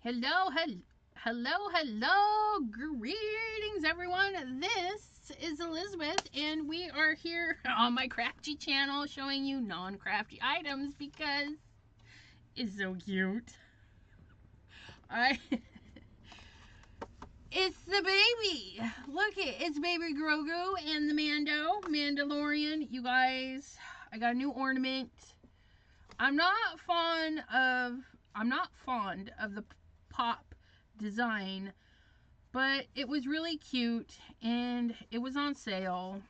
Hello. Greetings, everyone. This is Elizabeth, and we are here on my crafty channel showing you non-crafty items because it's so cute. It's the baby. Look it's baby Grogu and the Mandalorian. You guys, I got a new ornament. I'm not fond of the pop design, but it was really cute and it was on sale,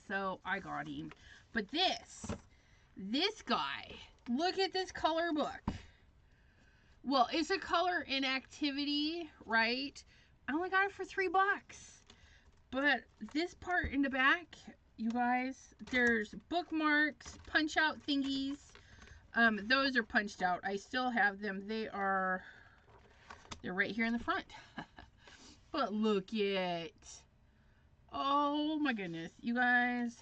so I got him. But this guy, look at this color book. Well, it's a color and activity, right? I only got it for $3, but this part in the back, you guys, there's bookmarks, punch out thingies. Those are punched out. I still have them. They're right here in the front. But look at, oh my goodness, you guys.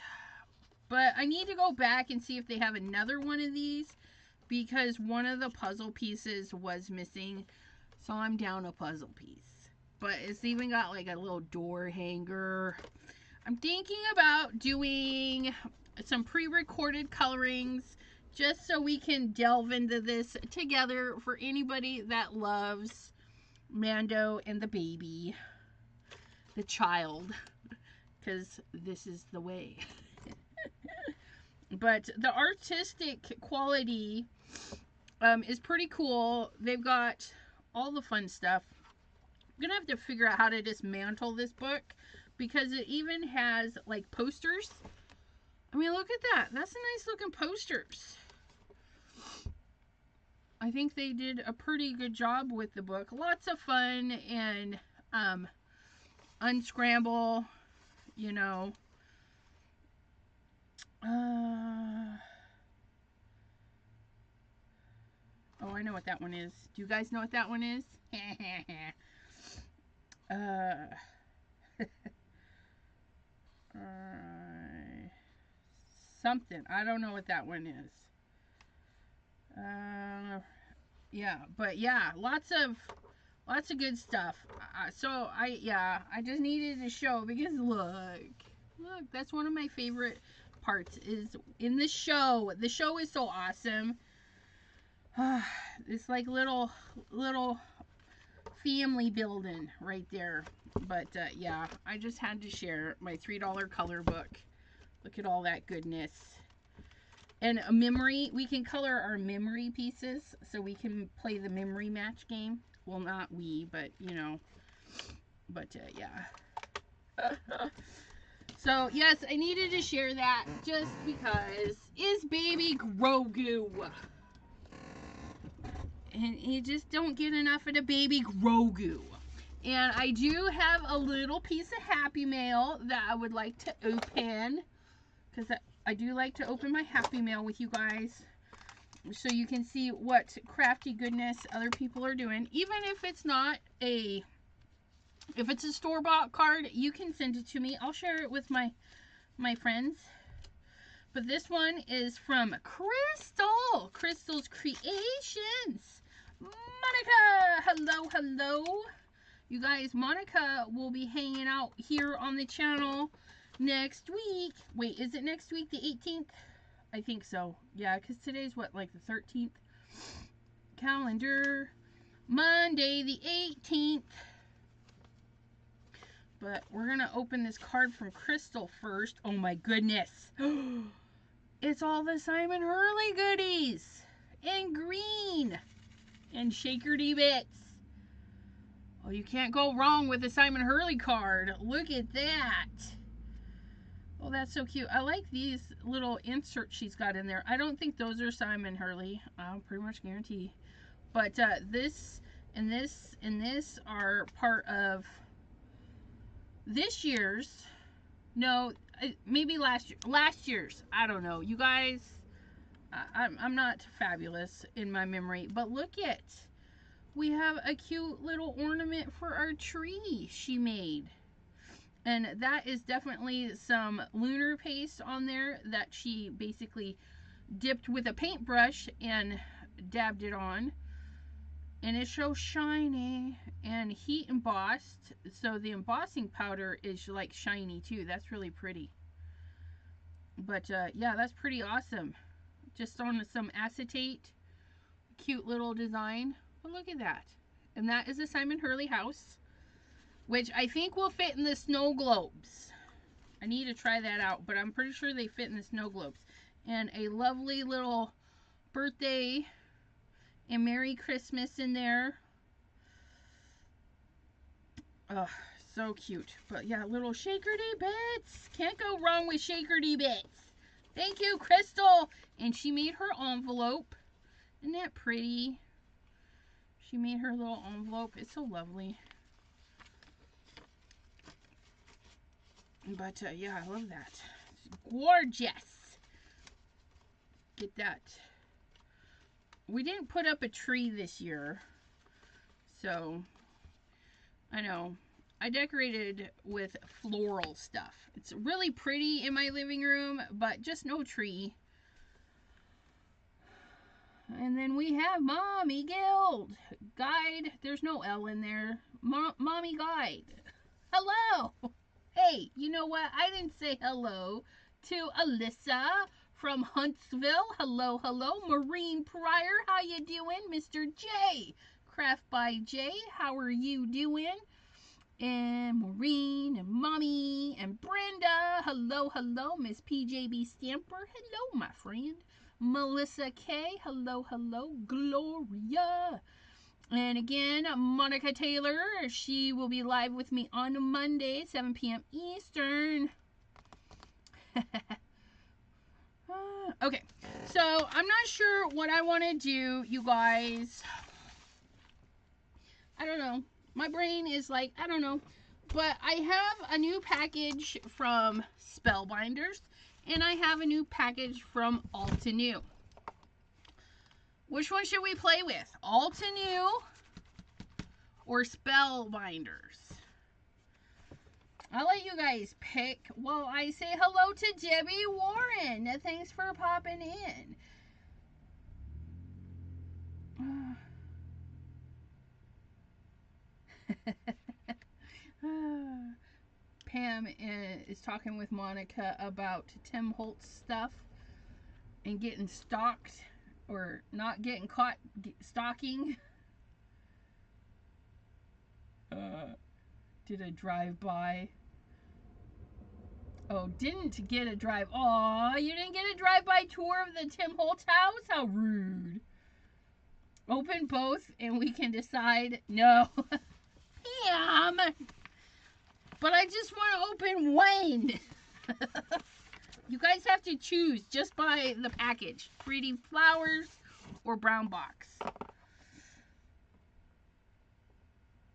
But I need to go back and see if they have another one of these, because one of the puzzle pieces was missing. So I'm down a puzzle piece. But it's even got like a little door hanger. I'm thinking about doing some pre-recorded colorings just so we can delve into this together for anybody that loves Mando and the baby, the child, because this is the way. But the artistic quality is pretty cool. They've got all the fun stuff. I'm gonna have to figure out how to dismantle this book, because it even has like posters. I mean, look at that. That's a nice looking posters. I think they did a pretty good job with the book. Lots of fun and unscramble, you know. Oh, I know what that one is. Do you guys know what that one is? Something. I don't know what that one is. Yeah, but yeah, lots of good stuff. So I just needed to show, because look, that's one of my favorite parts is in the show. The show is so awesome. It's like little family building right there. But yeah, I just had to share my $3 color book. Look at all that goodness. And a memory, we can color our memory pieces so we can play the memory match game. Well, not we, but you know. But yeah. So yes, I needed to share that just because is baby Grogu. And you just don't get enough of the baby Grogu. And I do have a little piece of Happy Mail that I would like to open, because I do like to open my Happy Mail with you guys, so you can see what crafty goodness other people are doing. Even if it's not if it's a store-bought card, you can send it to me. I'll share it with my friends. But this one is from Crystal's Creations. Monica, hello. You guys, Monica will be hanging out here on the channel next week. Wait, is it next week, the 18th? I think so. Yeah, because today's what, like the 13th? Calendar. Monday the 18th. But we're going to open this card from Crystal first. Oh my goodness. It's all the Simon Hurley goodies. In green. And shakerty bits. Oh, you can't go wrong with the Simon Hurley card. Look at that. Oh, that's so cute. I like these little inserts she's got in there. I don't think those are Simon Hurley. I'll pretty much guarantee. But this and this and this are part of this year's. No, maybe last year's. I don't know. You guys, I'm not fabulous in my memory. But look at, we have a cute little ornament for our tree she made. And that is definitely some lunar paste on there that she basically dipped with a paintbrush and dabbed it on. And it's so shiny and heat embossed, so the embossing powder is like shiny too. That's really pretty. But yeah, that's pretty awesome. Just on some acetate. Cute little design. But look at that. And that is a Simon Hurley house, which I think will fit in the snow globes. I need to try that out, but I'm pretty sure they fit in the snow globes. And a lovely little birthday and Merry Christmas in there. Oh, so cute. But yeah, little shaker-dee bits. Can't go wrong with shaker-dee bits. Thank you, Crystal. And she made her envelope. Isn't that pretty? She made her little envelope. It's so lovely. But yeah, I love that. It's gorgeous. Get that. We didn't put up a tree this year. So, I know. I decorated with floral stuff. It's really pretty in my living room, but just no tree. And then we have Mommy Guild. Guide. There's no L in there. Mommy Guide. Hello. Hey, you know what? I didn't say hello to Alyssa from Huntsville. Hello, hello. Maureen Pryor. How you doing? Mr. J. Craft by J. How are you doing? And Maureen and Mommy and Brenda. Hello, hello. Miss PJB Stamper. Hello, my friend. Melissa K. Hello, hello. Gloria. And again, Monica Taylor. She will be live with me on Monday, 7 p.m. Eastern. Okay, so I'm not sure what I want to do, you guys. I don't know. My brain is like, I don't know. But I have a new package from Spellbinders. And I have a new package from Altenew. Which one should we play with? Altenew or Spellbinders? I'll let you guys pick while I say hello to Debbie Warren. Thanks for popping in. Pam is talking with Monica about Tim Holtz stuff and getting stalked or not getting caught stalking. Did a drive-by. Oh, didn't get a drive. Aw, you didn't get a drive-by tour of the Tim Holtz house? How rude. Open both and we can decide. No. Pam! But I just want to open one. You guys have to choose just by the package. Pretty Flowers or brown box.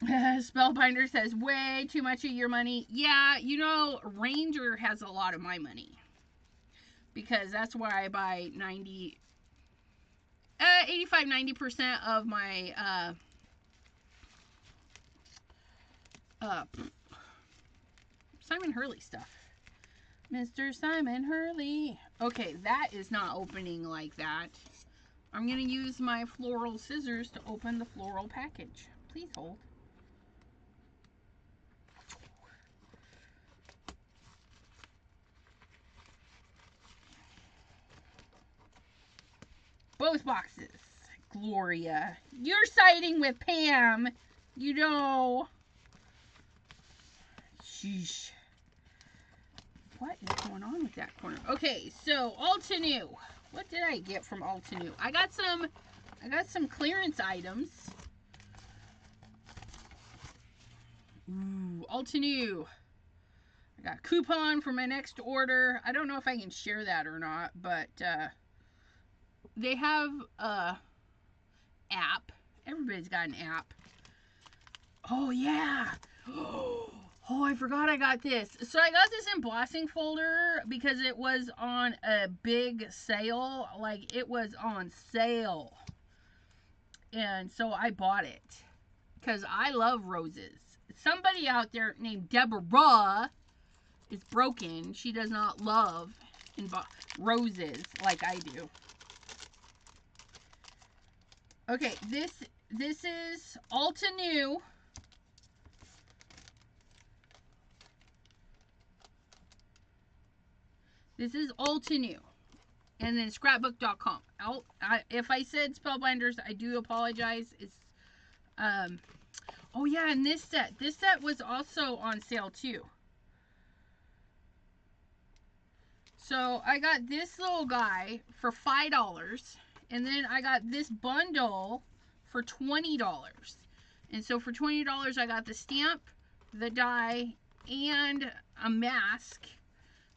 Spellbinder says, way too much of your money. Yeah, you know, Ranger has a lot of my money. Because that's why I buy 85-90% of my Simon Hurley stuff. Mr. Simon Hurley. Okay, that is not opening like that. I'm going to use my floral scissors to open the floral package. Please hold. Both boxes. Gloria. You're siding with Pam. You know. Sheesh. What is going on with that corner? Okay, so Altenew. What did I get from Altenew? I got some clearance items. Ooh, Altenew. I got a coupon for my next order. I don't know if I can share that or not, but they have a app. Everybody's got an app. Oh yeah. Oh, I forgot I got this. So I got this embossing folder because it was on a big sale. Like, it was on sale. And so I bought it. Because I love roses. Somebody out there named Deborah is broken. She does not love roses like I do. Okay, this is Alta New. This is Alta New. And then Scrapbook.com. If I said Spellbinders, I do apologize. It's, oh yeah, and this set. This set was also on sale too. So I got this little guy for $5. And then I got this bundle for $20. And so for $20, I got the stamp, the die, and a mask.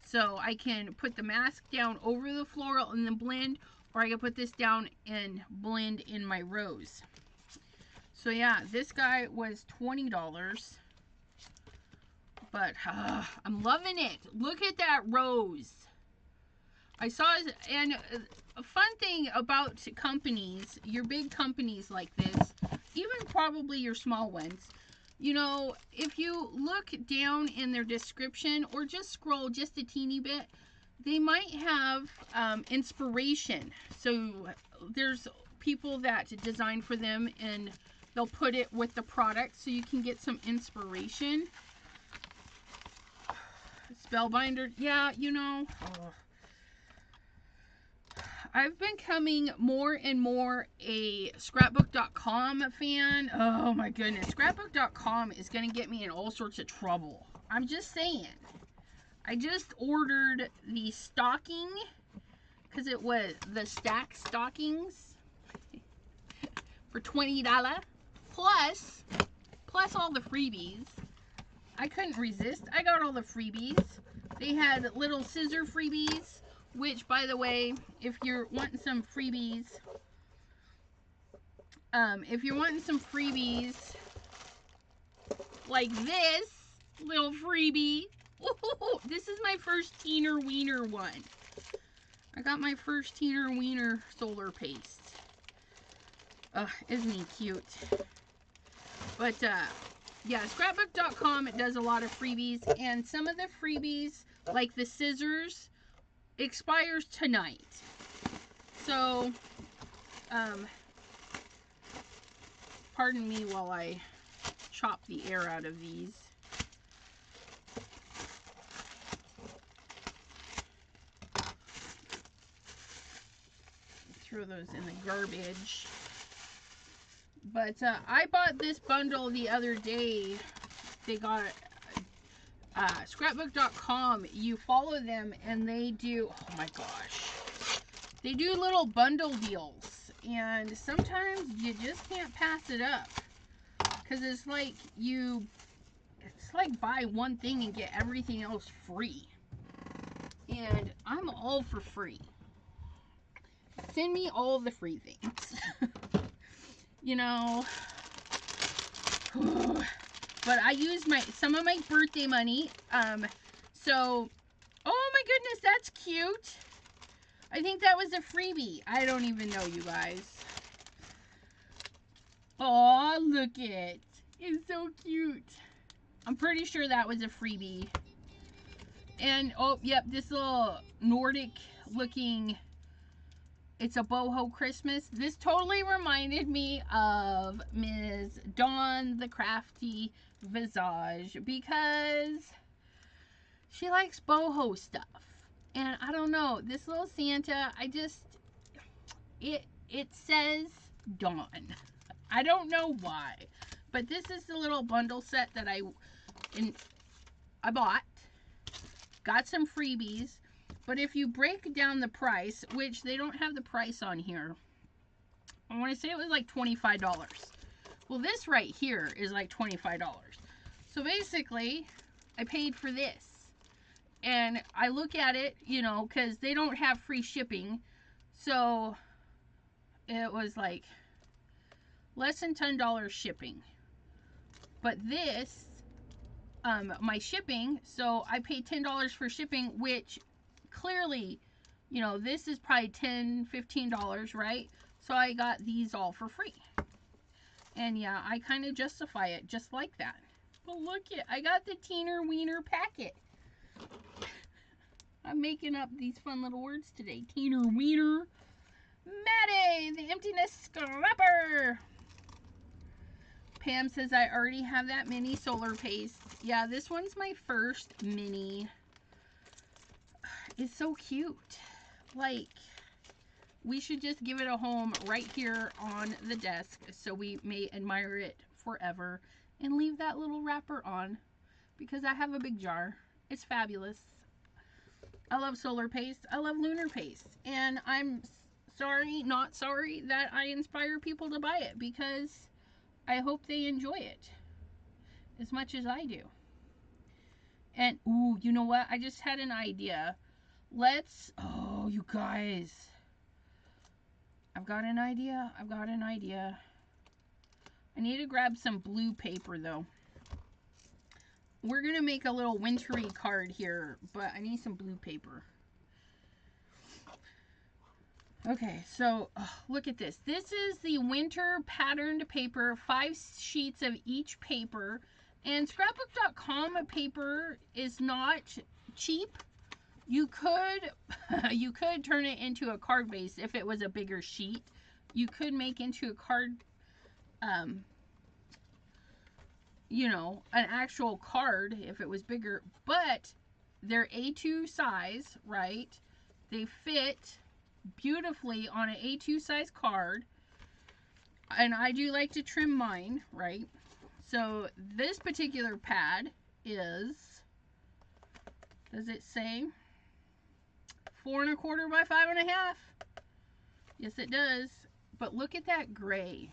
So I can put the mask down over the floral and then blend, or I can put this down and blend in my rose. So yeah, this guy was $20. But I'm loving it. Look at that rose. I saw, and a fun thing about companies, your big companies like this, even probably your small ones, you know, if you look down in their description or just scroll just a teeny bit, they might have inspiration. So there's people that design for them and they'll put it with the product so you can get some inspiration. Spellbinder, yeah, you know. I've been becoming more and more a Scrapbook.com fan. Oh my goodness. Scrapbook.com is going to get me in all sorts of trouble. I'm just saying. I just ordered the stocking because it was the stack stockings for $20 plus all the freebies. I couldn't resist. I got all the freebies. They had little scissor freebies. Which, by the way, if you're wanting some freebies, like this little freebie, ooh, this is my first Teener Wiener one. I got my first Teener Wiener solar paste. Isn't he cute? But, yeah, Scrapbook.com, it does a lot of freebies, and some of the freebies, like the scissors, expires tonight. So, pardon me while I chop the air out of these. Throw those in the garbage. But I bought this bundle the other day. They got Scrapbook.com. You follow them and they do, oh my gosh, they do little bundle deals, and sometimes you just can't pass it up because it's like buy one thing and get everything else free, and I'm all for free. Send me all the free things. You know. But I use some of my birthday money. So, oh my goodness, that's cute. I think that was a freebie. I don't even know, you guys. Oh, look it. It's so cute. I'm pretty sure that was a freebie. And, oh, yep, this little Nordic looking, it's a boho Christmas. This totally reminded me of Ms. Dawn the Crafty Visage because she likes boho stuff. And I don't know, this little Santa, it says Dawn. I don't know why, but this is the little bundle set that I bought. Got some freebies, but if you break down the price, which they don't have the price on here, I want to say it was like $25. Well, this right here is like $25. So basically, I paid for this. And I look at it, you know, because they don't have free shipping. So it was like less than $10 shipping. But this, my shipping, so I paid $10 for shipping, which clearly, you know, this is probably $10, $15, right? So I got these all for free. And yeah, I kind of justify it just like that. But look it, I got the Teener Wiener packet. I'm making up these fun little words today. Teener Wiener. Maddie, the emptiness scrapper. Pam says, I already have that mini solar paste. Yeah, this one's my first mini. It's so cute. Like, we should just give it a home right here on the desk so we may admire it forever and leave that little wrapper on because I have a big jar. It's fabulous. I love solar paste. I love lunar paste. And I'm not sorry that I inspire people to buy it because I hope they enjoy it as much as I do. And, ooh, you know what? I just had an idea. Oh, you guys. I've got an idea. I need to grab some blue paper, though. We're going to make a little wintry card here, but I need some blue paper. Okay, so look at this. This is the winter patterned paper, 5 sheets of each paper. And Scrapbook.com paper is not cheap. You could turn it into a card base if it was a bigger sheet. You could make into a card, you know, an actual card if it was bigger. But they're A2 size, right? They fit beautifully on an A2 size card. And I do like to trim mine, right? So this particular pad is, does it say 4 1/4 by 5 1/2? Yes, it does. But look at that gray,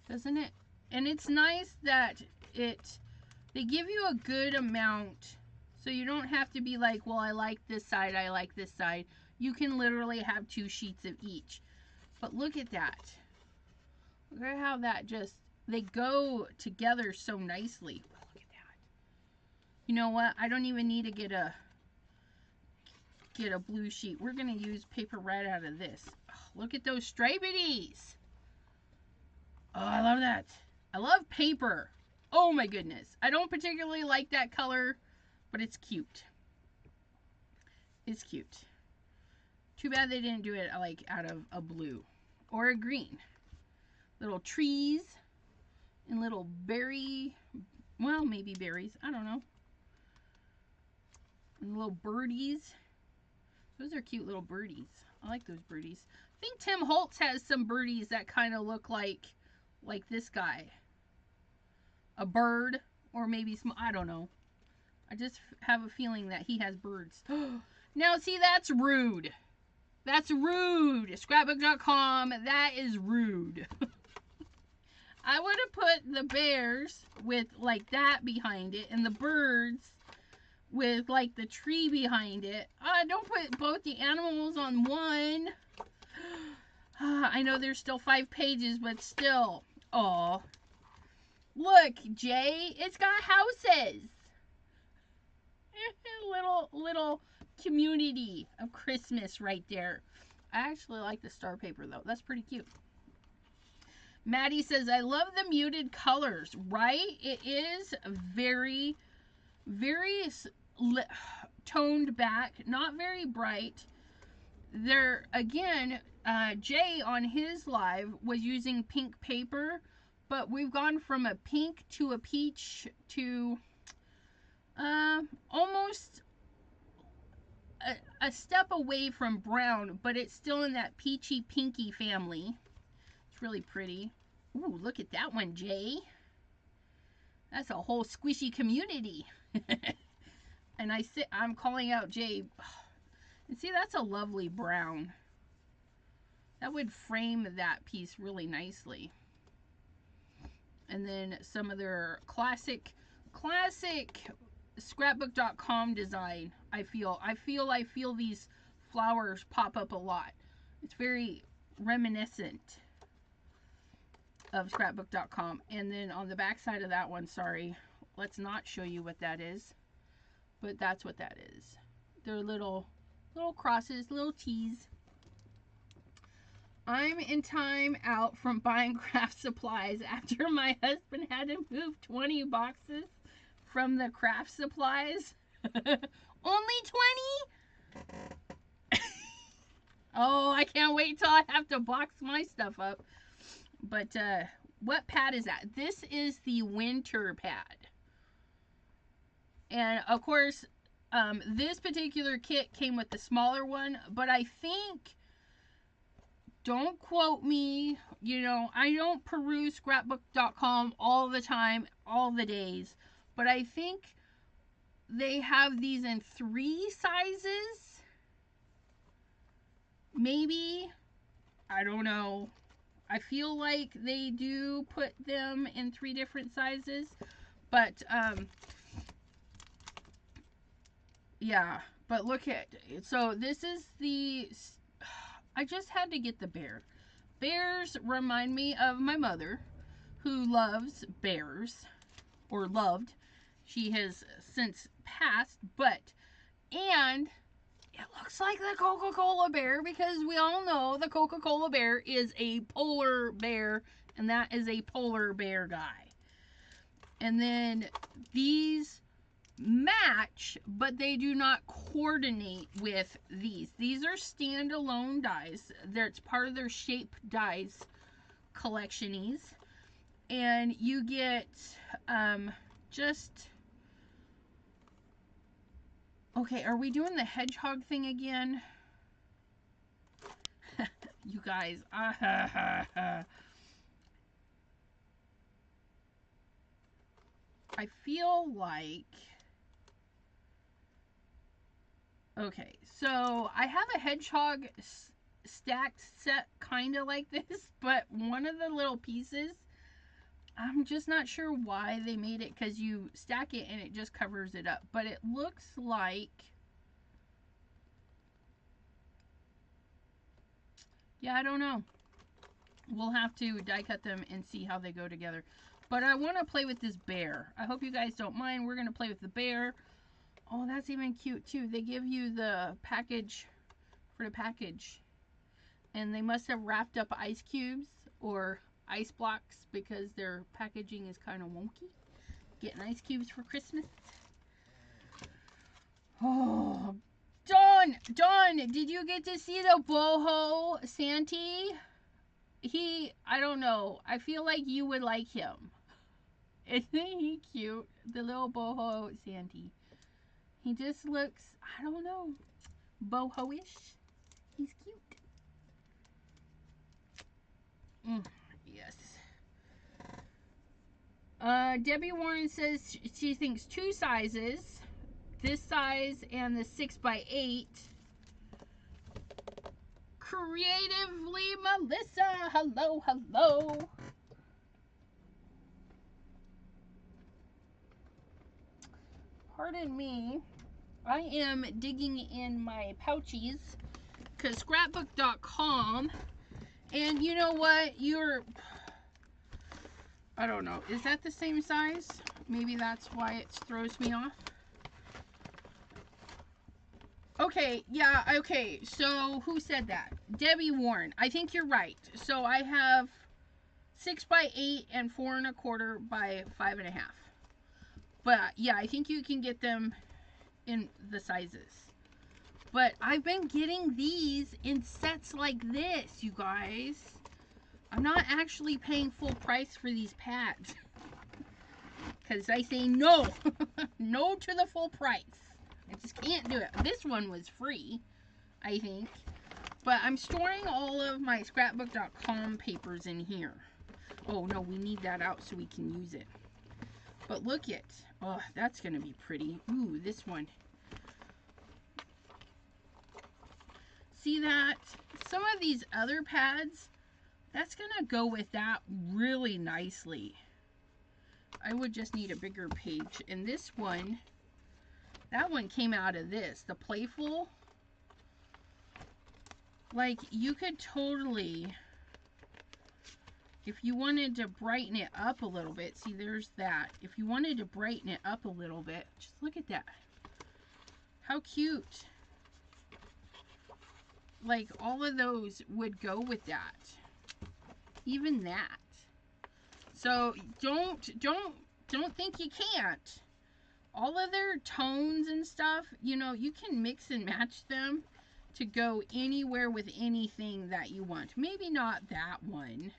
doesn't it? And it's nice that they give you a good amount, so you don't have to be like, well, I like this side, I like this side. You can literally have 2 sheets of each. But look at that. Look at how that just, they go together so nicely. Look at that. You know what? I don't even need to get a blue sheet. We're going to use paper right out of this. Oh, look at those stripities. Oh, I love that. I love paper. Oh my goodness. I don't particularly like that color, but it's cute. It's cute. Too bad they didn't do it like out of a blue or a green. Little trees and little berry, well, maybe berries. I don't know. And little birdies. Those are cute little birdies. I like those birdies. I think Tim Holtz has some birdies that kind of look like this guy. A bird, or maybe some, I don't know. I just have a feeling that he has birds. Now, see, that's rude. That's rude. Scrapbook.com, that is rude. I would have put the bears with like that behind it and the birds with like the tree behind it. Don't put both the animals on one. I know there's still 5 pages, but still. Oh, look, Jay, it's got houses. little community of Christmas right there. I actually like the star paper though. That's pretty cute. Maddie says, I love the muted colors, right? It is very, very toned back, not very bright. There, again, Jay on his live was using pink paper, but we've gone from a pink to a peach to almost a step away from brown, but it's still in that peachy pinky family. It's really pretty. Ooh, look at that one, Jay. That's a whole squishy community. And I'm calling out Jay. And see, that's a lovely brown. That would frame that piece really nicely. And then some of their classic Scrapbook.com design. I feel these flowers pop up a lot. It's very reminiscent of Scrapbook.com. And then on the back side of that one, sorry, let's not show you what that is, but that's what that is. They're little crosses, little T's. I'm in time out from buying craft supplies after my husband had to move 20 boxes from the craft supplies. Only 20? Oh, I can't wait till I have to box my stuff up. But what pad is that? This is the winter pad. And of course, this particular kit came with the smaller one, but I think, don't quote me, you know, I don't peruse scrapbook.com all the time, all the days, but I think they have these in 3 sizes. Maybe. I don't know. I feel like they do put them in 3 different sizes, but yeah, but look at, so this is the, I just had to get the bear. Bears remind me of my mother, who loves bears, or loved. She has since passed, and it looks like the Coca-Cola bear, because we all know the Coca-Cola bear is a polar bear, and that is a polar bear guy. And then these match, but they do not coordinate with these. These are standalone dies. It's part of their shape dies collectionies, and you get just, okay, are we doing the hedgehog thing again? You guys, I feel like, okay, so I have a hedgehog stacked set kind of like this, but one of the little pieces, I'm just not sure why they made it, because you stack it and it just covers it up, but it looks like, yeah, I don't know. We'll have to die cut them and see how they go together. But I want to play with this bear. I hope you guys don't mind. We're going to play with the bear. Oh, that's even cute too. They give you the package for the package. And they must have wrapped up ice cubes or ice blocks, because their packaging is kind of wonky. Getting ice cubes for Christmas. Oh, Dawn, did you get to see the boho Santy? I don't know. I feel like you would like him. Isn't he cute? The little boho Santy. He just looks, I don't know, boho-ish. He's cute. Yes. Debbie Warren says she thinks 2 sizes. This size and the 6x8. Creatively Melissa. Hello, hello. Pardon me. I am digging in my pouchies, because scrapbook.com, and you know what? I don't know. Is that the same size? Maybe that's why it throws me off. Okay, yeah, okay. So who said that? Debbie Warren. I think you're right. So I have 6x8 and 4 1/4 by 5 1/2. But yeah, I think you can get them in the sizes. But I've been getting these in sets like this, you guys. I'm not actually paying full price for these pads, because I say no. No to the full price. I just can't do it. This one was free, I think. But I'm storing all of my scrapbook.com papers in here. Oh no, we need that out so we can use it. But look it. Oh, that's going to be pretty. Ooh, this one. See that? Some of these other pads, that's going to go with that really nicely. I would just need a bigger page. And this one, that one came out of this. The Playful. Like, you could totally, if you wanted to brighten it up a little bit, see, there's that. If you wanted to brighten it up a little bit, just look at that. How cute. Like, all of those would go with that. Even that. So, don't think you can't. All of their tones and stuff, you know, you can mix and match them to go anywhere with anything that you want. Maybe not that one.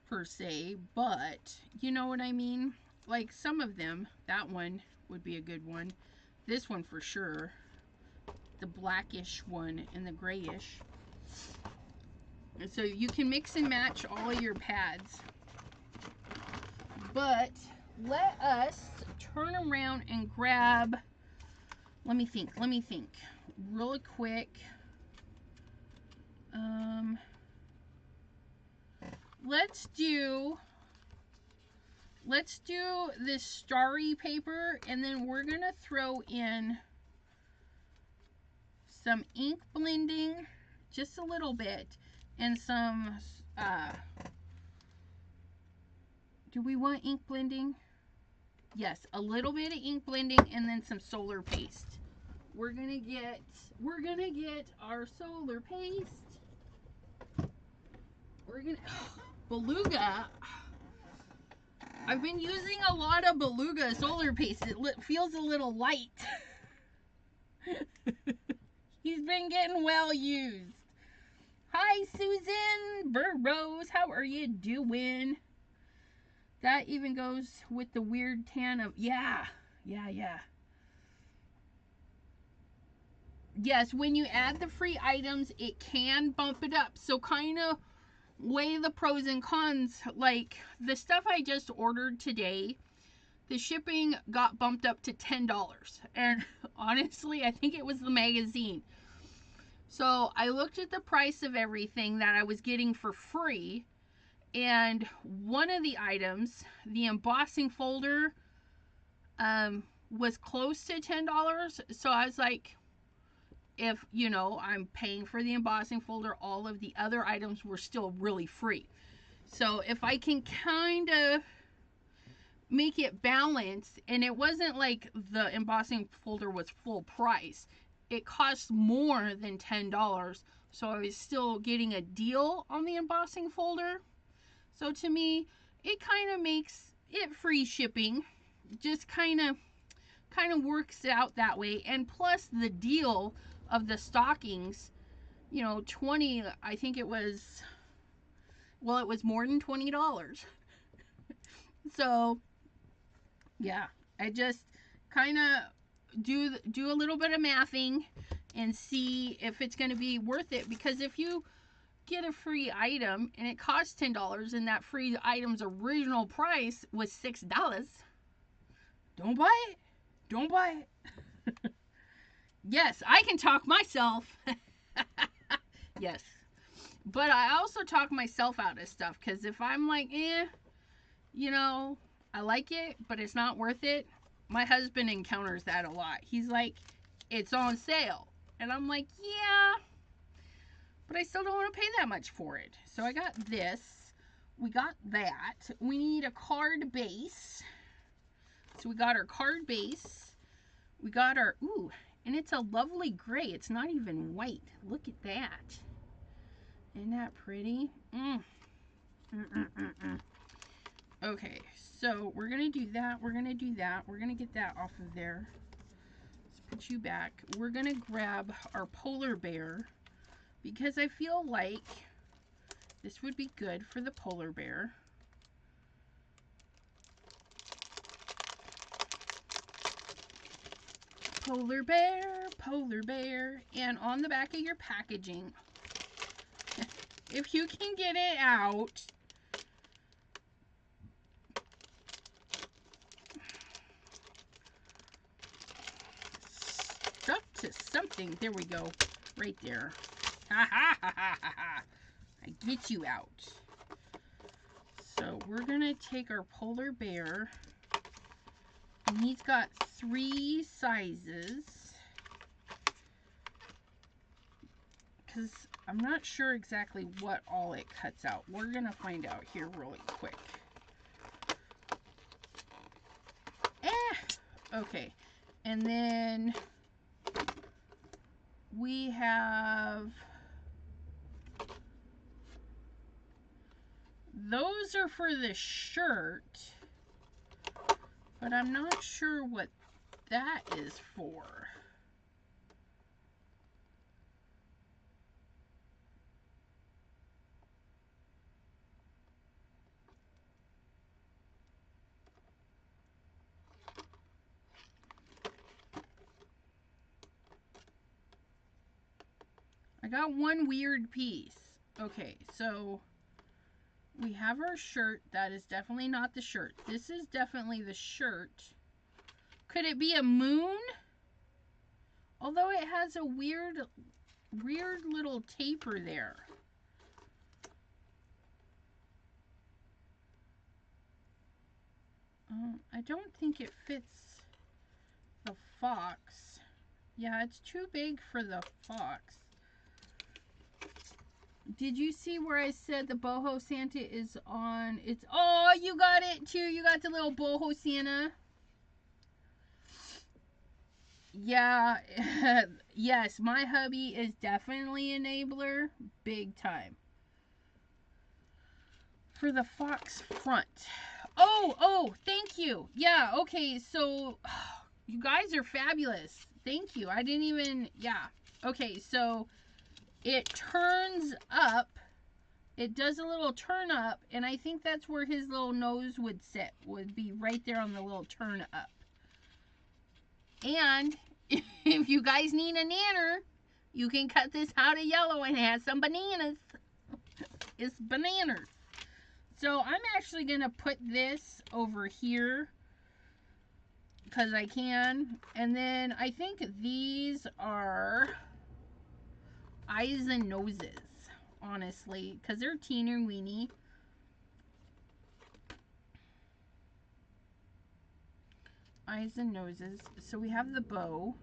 per se, but you know what I mean? Like some of them, that one would be a good one. This one for sure. The blackish one and the grayish. And so you can mix and match all of your pads. But let us turn around and grab, let me think really quick. Let's do this starry paper, and then we're gonna throw in some ink blending, just a little bit, and some, do we want ink blending? Yes, a little bit of ink blending, and then some solar paste. We're gonna get our solar paste. We're gonna, Beluga. I've been using a lot of Beluga solar paste. It feels a little light. He's been getting well used. Hi, Susan Burrows. How are you doing? That even goes with the weird tan of, yeah. Yes, when you add the free items, it can bump it up. So kind of weigh the pros and cons. Like the stuff I just ordered today, the shipping got bumped up to $10. And honestly, I think it was the magazine. So I looked at the price of everything that I was getting for free. And one of the items, the embossing folder, was close to $10. So I was like, if, you know, I'm paying for the embossing folder, all of the other items were still really free. So if I can kind of make it balanced, and it wasn't like the embossing folder was full price. It cost more than $10. So I was still getting a deal on the embossing folder. So to me, it kind of makes it free shipping. Just kind of works out that way. And plus the deal of the stockings, you know, 20, I think it was, well, it was more than $20. So yeah, I just kind of do a little bit of mathing and see if it's going to be worth it. Because if you get a free item and it costs $10 and that free item's original price was $6, don't buy it. Don't buy it. Yes, I can talk myself. Yes. But I also talk myself out of stuff, because if I'm like, you know, I like it, but it's not worth it. My husband encounters that a lot. He's like, it's on sale. And I'm like, yeah, but I still don't want to pay that much for it. So I got this. We got that. We need a card base. So we got our card base. We got our, ooh, and it's a lovely gray. It's not even white. Look at that. Isn't that pretty? Okay, so we're going to do that. We're going to do that. We're going to get that off of there. Let's put you back. We're going to grab our polar bear, because I feel like this would be good for the polar bear. Polar bear, and on the back of your packaging, if you can get it out, stuck to something. There we go, right there. Ha ha ha ha ha! I get you out. So we're gonna take our polar bear, and he's got 3 sizes, because I'm not sure exactly what all it cuts out. We're gonna find out here really quick. Okay, and then we have, those are for the shirt, but I'm not sure what that is for. I got one weird piece. Okay, so we have our shirt. That is definitely not the shirt. This is definitely the shirt. Could it be a moon? Although it has a weird little taper there. I don't think it fits the fox. Yeah, it's too big for the fox. Did you see where I said the boho Santa is on? It's, oh, you got it too. You got the little boho Santa. Yeah, yes, my hubby is definitely enabler, big time. For the fox front. Oh, thank you. Yeah, okay, so you guys are fabulous. Thank you. I didn't even, yeah. Okay, so it turns up. It does a little turn up, and I think that's where his little nose would sit, would be right there on the little turn up. And if you guys need a nanner, you can cut this out of yellow and have some bananas. It's bananas. So I'm actually going to put this over here because I can. And then I think these are eyes and noses, honestly, because they're teeny weeny. Eyes and noses. So we have the bow.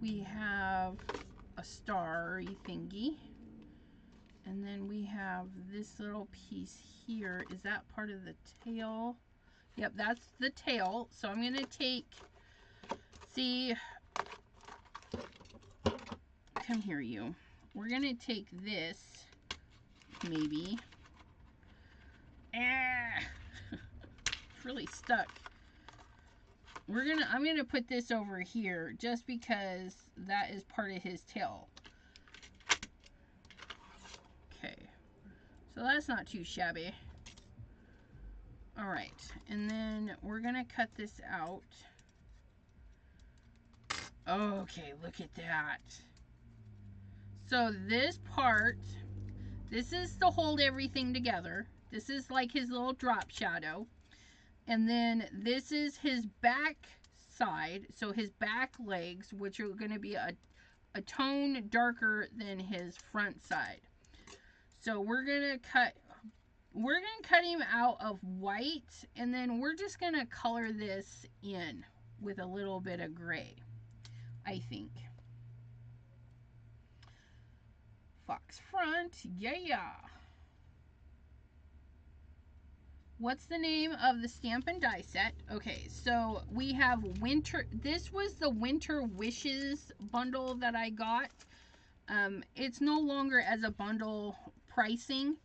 We have a starry thingy. And then we have this little piece here. Is that part of the tail? Yep, that's the tail. So I'm going to take, see, come here you. We're going to take this, maybe. It's really stuck. I'm going to put this over here just because that is part of his tail. Okay, so that's not too shabby. All right, and then we're gonna cut this out. Okay, look at that. So this part, this is to hold everything together. This is like his little drop shadow. And then this is his back side, so his back legs, which are gonna be a tone darker than his front side. So we're gonna cut him out of white, and then we're just gonna color this in with a little bit of gray, I think. Fox front, yeah. What's the name of the stamp and die set? Okay, so we have winter. This was the Winter Wishes bundle that I got. It's no longer as a bundle pricing,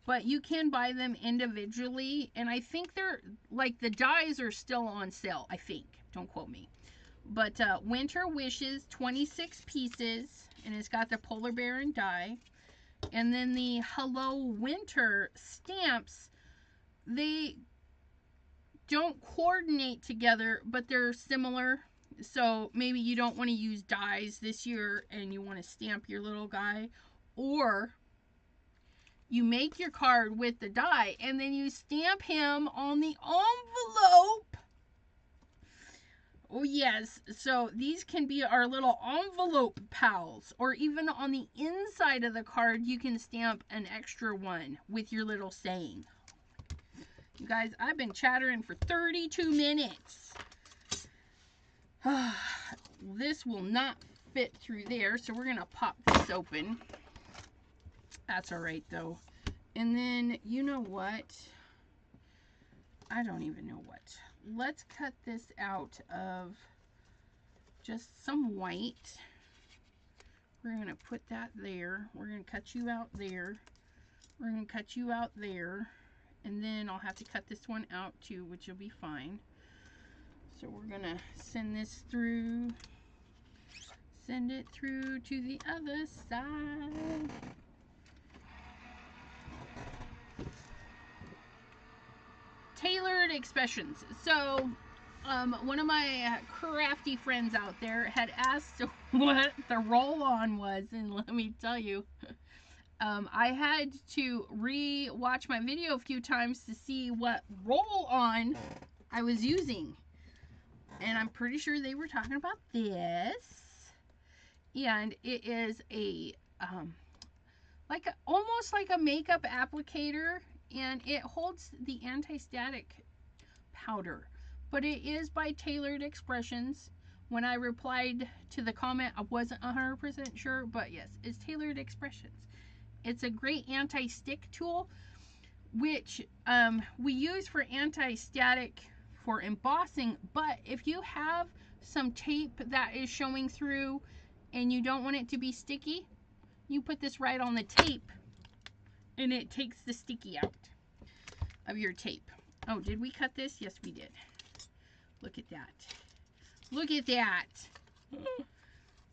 but you can buy them individually, and I think they're like the dies are still on sale. I think, don't quote me, but Winter Wishes, 26 pieces, and it's got the polar bear and die, and then the Hello Winter stamps. They don't coordinate together, but they're similar. So maybe you don't want to use dies this year and you want to stamp your little guy, or you make your card with the die and then you stamp him on the envelope. Oh yes, so these can be our little envelope pals, or even on the inside of the card you can stamp an extra one with your little saying. You guys, I've been chattering for 32 minutes. This will not fit through there, so we're going to pop this open. That's all right, though. And then, you know what? I don't even know what. Let's cut this out of just some white. We're going to put that there. We're going to cut you out there. We're going to cut you out there. And then I'll have to cut this one out too, which will be fine. So we're going to send this through. Send it through to the other side. Tailored expressions. So One of my crafty friends out there had asked what the roll-on was, and let me tell you, I had to re-watch my video a few times to see what roll-on I was using. And I'm pretty sure they were talking about this. And it is a, almost like a makeup applicator. And it holds the anti-static powder. But it is by Tailored Expressions. When I replied to the comment, I wasn't 100% sure. But yes, it's Tailored Expressions. It's a great anti-stick tool, which we use for anti-static for embossing. But if you have some tape that is showing through and you don't want it to be sticky, you put this right on the tape and it takes the sticky out of your tape. Oh, did we cut this? Yes, we did. Look at that. Look at that.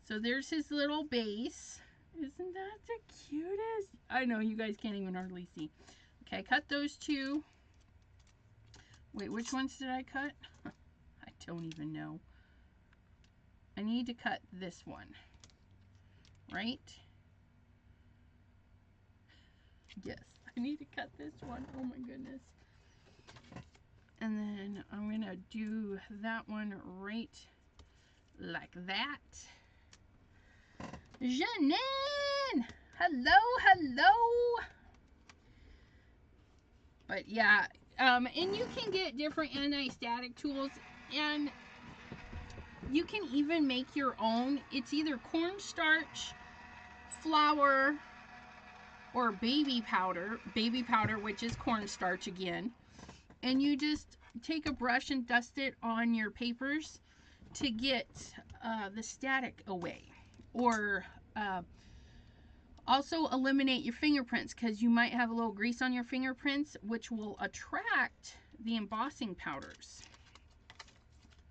So there's his little base. Isn't that the cutest? I know, you guys can't even hardly see. Okay, I cut those two. Wait, which ones did I cut? I don't even know. I need to cut this one. Right? Yes, I need to cut this one. Oh my goodness. And then I'm going to do that one right like that. Janine! Hello, hello! But yeah, and you can get different anti-static tools, and you can even make your own. It's either cornstarch, flour, or baby powder, which is cornstarch again. And you just take a brush and dust it on your papers to get the static away. Or also eliminate your fingerprints, because you might have a little grease on your fingerprints, which will attract the embossing powders.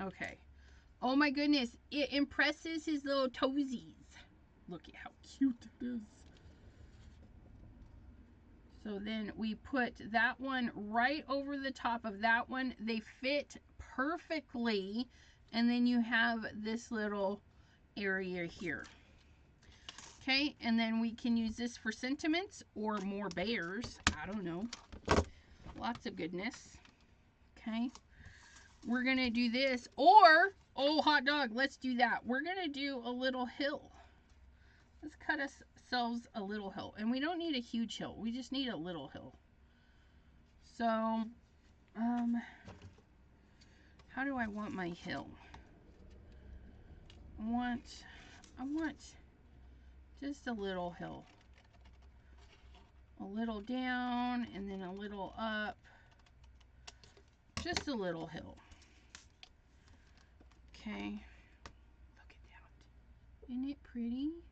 Okay. Oh my goodness, it impresses his little toesies. Look at how cute it is. So then we put that one right over the top of that one. They fit perfectly. And then you have this little area here. Okay, and then we can use this for sentiments or more bears. I don't know. Lots of goodness. Okay. We're going to do this. Or, oh, hot dog, let's do that. We're going to do a little hill. Let's cut ourselves a little hill. And we don't need a huge hill. We just need a little hill. So, how do I want my hill? I want just a little hill. A little down and then a little up. Just a little hill. Okay. Look at that. Isn't it pretty?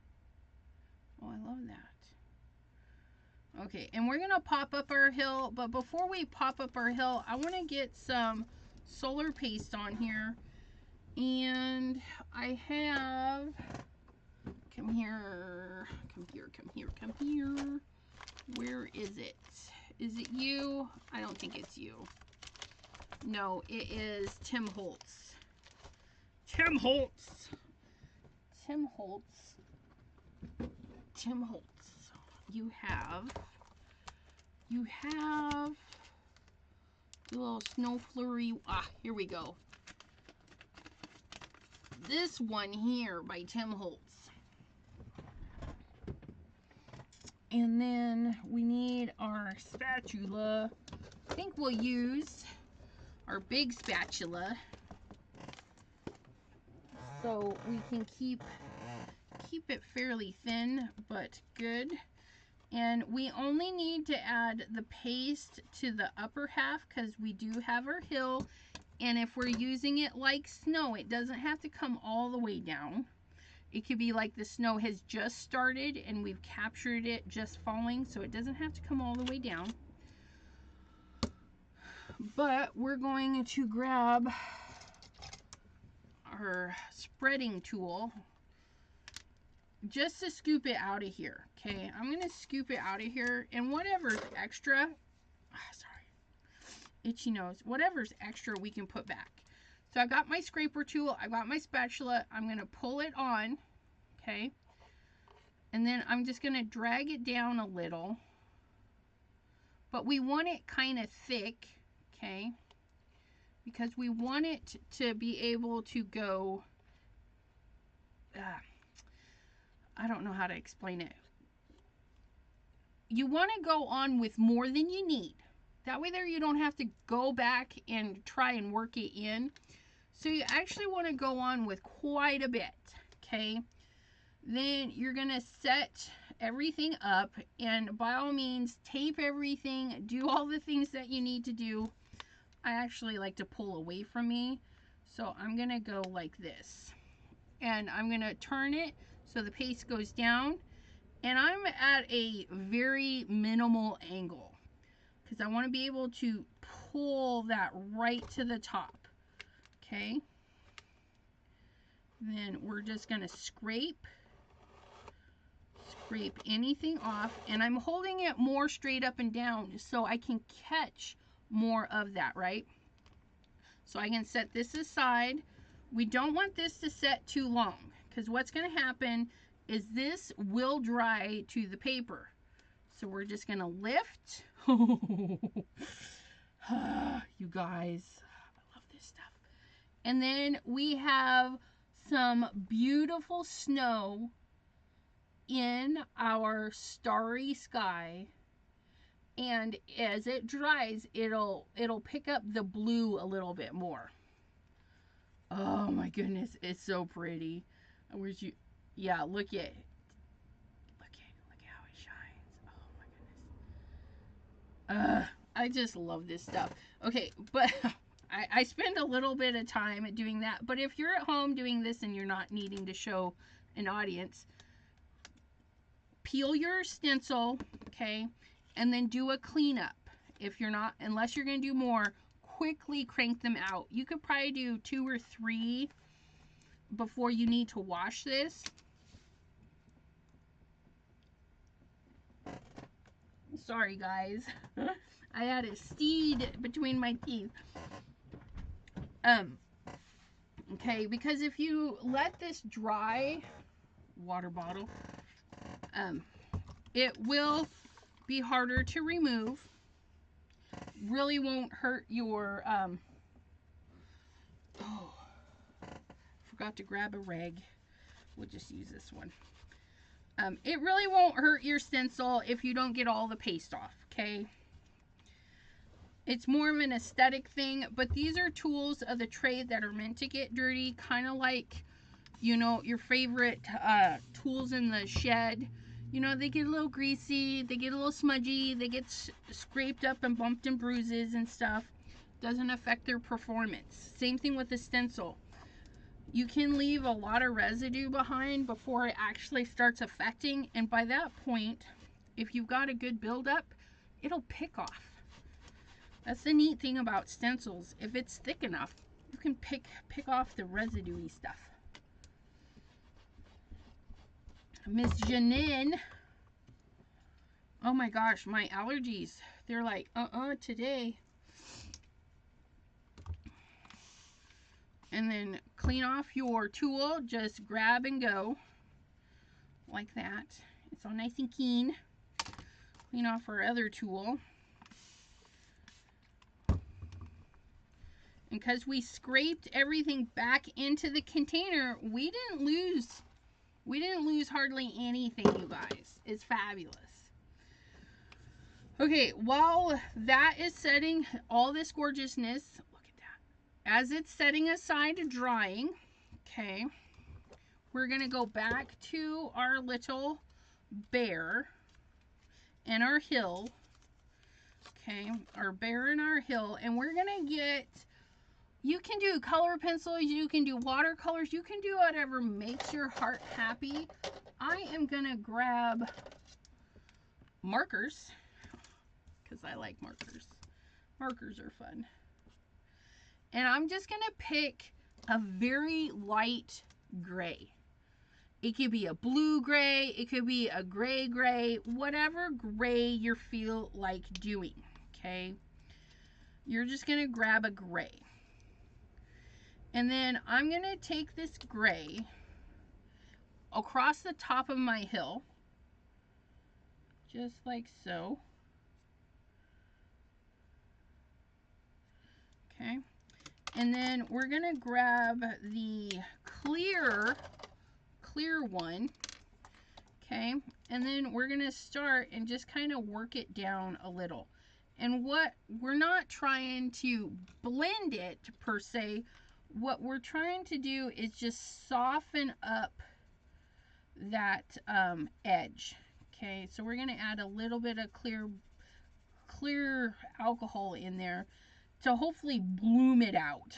Oh, I love that. Okay, and we're going to pop up our hill. But before we pop up our hill, I want to get some solar paste on here. And I have... Come here. Come here, come here, come here. Where is it? Is it you? I don't think it's you. No, it is Tim Holtz. Tim Holtz. Tim Holtz. Tim Holtz. You have the little snow flurry. Ah, here we go. This one here by Tim Holtz. And then we need our spatula. I think we'll use our big spatula so we can keep it fairly thin but good. And we only need to add the paste to the upper half because we do have our hill. And if we're using it like snow, it doesn't have to come all the way down. It could be like the snow has just started and we've captured it just falling, so it doesn't have to come all the way down. But we're going to grab our spreading tool just to scoop it out of here. Okay, I'm going to scoop it out of here, and whatever's extra, itchy nose, whatever's extra we can put back. So I got my scraper tool, I got my spatula, I'm going to pull it on, okay? And then I'm just going to drag it down a little. But we want it kind of thick, okay? Because we want it to be able to go, I don't know how to explain it. You want to go on with more than you need. That way there you don't have to go back and try and work it in. So you actually want to go on with quite a bit, okay? Then you're going to set everything up, and by all means tape everything, do all the things that you need to do. I actually like to pull away from me, so I'm going to go like this. And I'm going to turn it so the paste goes down, and I'm at a very minimal angle because I want to be able to pull that right to the top. Okay, then we're just going to scrape anything off, and I'm holding it more straight up and down so I can catch more of that, right? So I can set this aside. We don't want this to set too long, because what's going to happen is this will dry to the paper. So we're just going to lift. You guys, I love this stuff. And then we have some beautiful snow in our starry sky. And as it dries, it'll pick up the blue a little bit more. Oh my goodness, it's so pretty. Where's you? Yeah, look at how it shines. Oh my goodness. I just love this stuff. Okay, but I spend a little bit of time at doing that. But if you're at home doing this and you're not needing to show an audience, peel your stencil, okay, and then do a cleanup. If you're not, unless you're going to do more, quickly crank them out. You could probably do 2 or 3 before you need to wash this. Sorry guys. I had a steed between my teeth. Okay, because if you let this dry, water bottle, it will be harder to remove. Really won't hurt your, oh, forgot to grab a rag. We'll just use this one. It really won't hurt your stencil if you don't get all the paste off, okay? It's more of an aesthetic thing, but these are tools of the trade that are meant to get dirty, kind of like, you know, your favorite tools in the shed. You know, they get a little greasy, they get a little smudgy, they get scraped up and bumped and bruises and stuff. Doesn't affect their performance. Same thing with the stencil. You can leave a lot of residue behind before it actually starts affecting, and by that point, if you've got a good buildup, it'll pick off. That's the neat thing about stencils. If it's thick enough, you can pick off the residue-y stuff. Miss Janine. Oh my gosh, my allergies. They're like, today. And then clean off your tool. Just grab and go. Like that. It's all nice and clean. Clean off our other tool. And because we scraped everything back into the container, we didn't lose hardly anything, you guys. It's fabulous. Okay, while that is setting, all this gorgeousness, look at that. As it's setting aside drying, okay, we're going to go back to our little bear and our hill. Okay, our bear and our hill, and we're going to get, you can do color pencils, you can do watercolors, you can do whatever makes your heart happy. I am going to grab markers, because I like markers. Markers are fun. And I'm just going to pick a very light gray. It could be a blue gray, it could be a gray gray, whatever gray you feel like doing, okay? You're just going to grab a gray. And then I'm going to take this gray across the top of my hill, just like so. Okay. And then we're going to grab the clear one. Okay. And then we're going to start and just kind of work it down a little. And what we're not trying to blend it per se, what we're trying to do is just soften up that edge. Okay, so we're going to add a little bit of clear alcohol in there to hopefully bloom it out.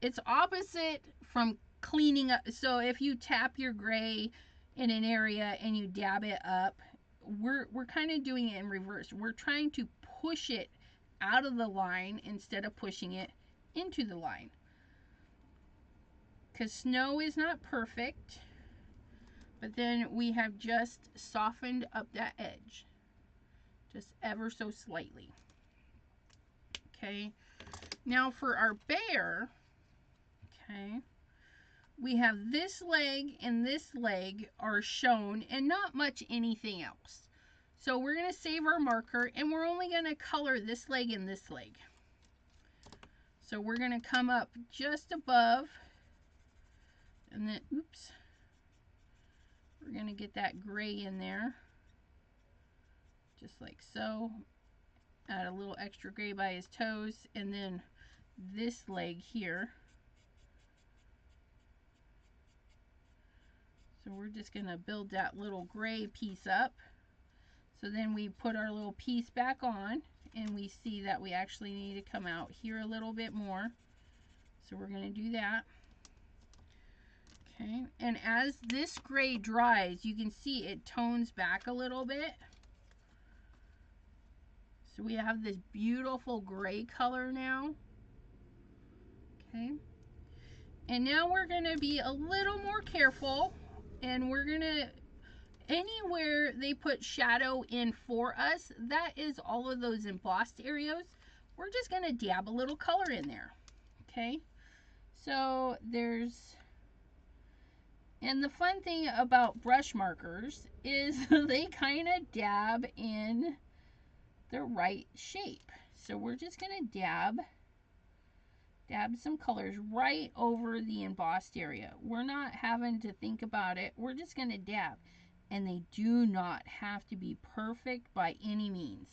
It's opposite from cleaning up. So if you tap your gray in an area and you dab it up, we're kind of doing it in reverse. We're trying to push it out of the line instead of pushing it into the line. Because snow is not perfect, but then we have just softened up that edge just ever so slightly. Okay, now for our bear, okay, we have this leg and this leg are shown and not much anything else. So we're going to save our marker and we're only going to color this leg and this leg. So we're going to come up just above and then, oops, we're going to get that gray in there, just like so. Add a little extra gray by his toes, and then this leg here. So we're just going to build that little gray piece up. So then we put our little piece back on, and we see that we actually need to come out here a little bit more. So we're going to do that. Okay, and as this gray dries, you can see it tones back a little bit. So we have this beautiful gray color now. Okay, and now we're going to be a little more careful, and we're going to, anywhere they put shadow in for us, that is all of those embossed areas, we're just going to dab a little color in there. Okay, so there's, and the fun thing about brush markers is they kind of dab in the right shape. So we're just going to dab some colors right over the embossed area. We're not having to think about it. We're just going to dab. And they do not have to be perfect by any means.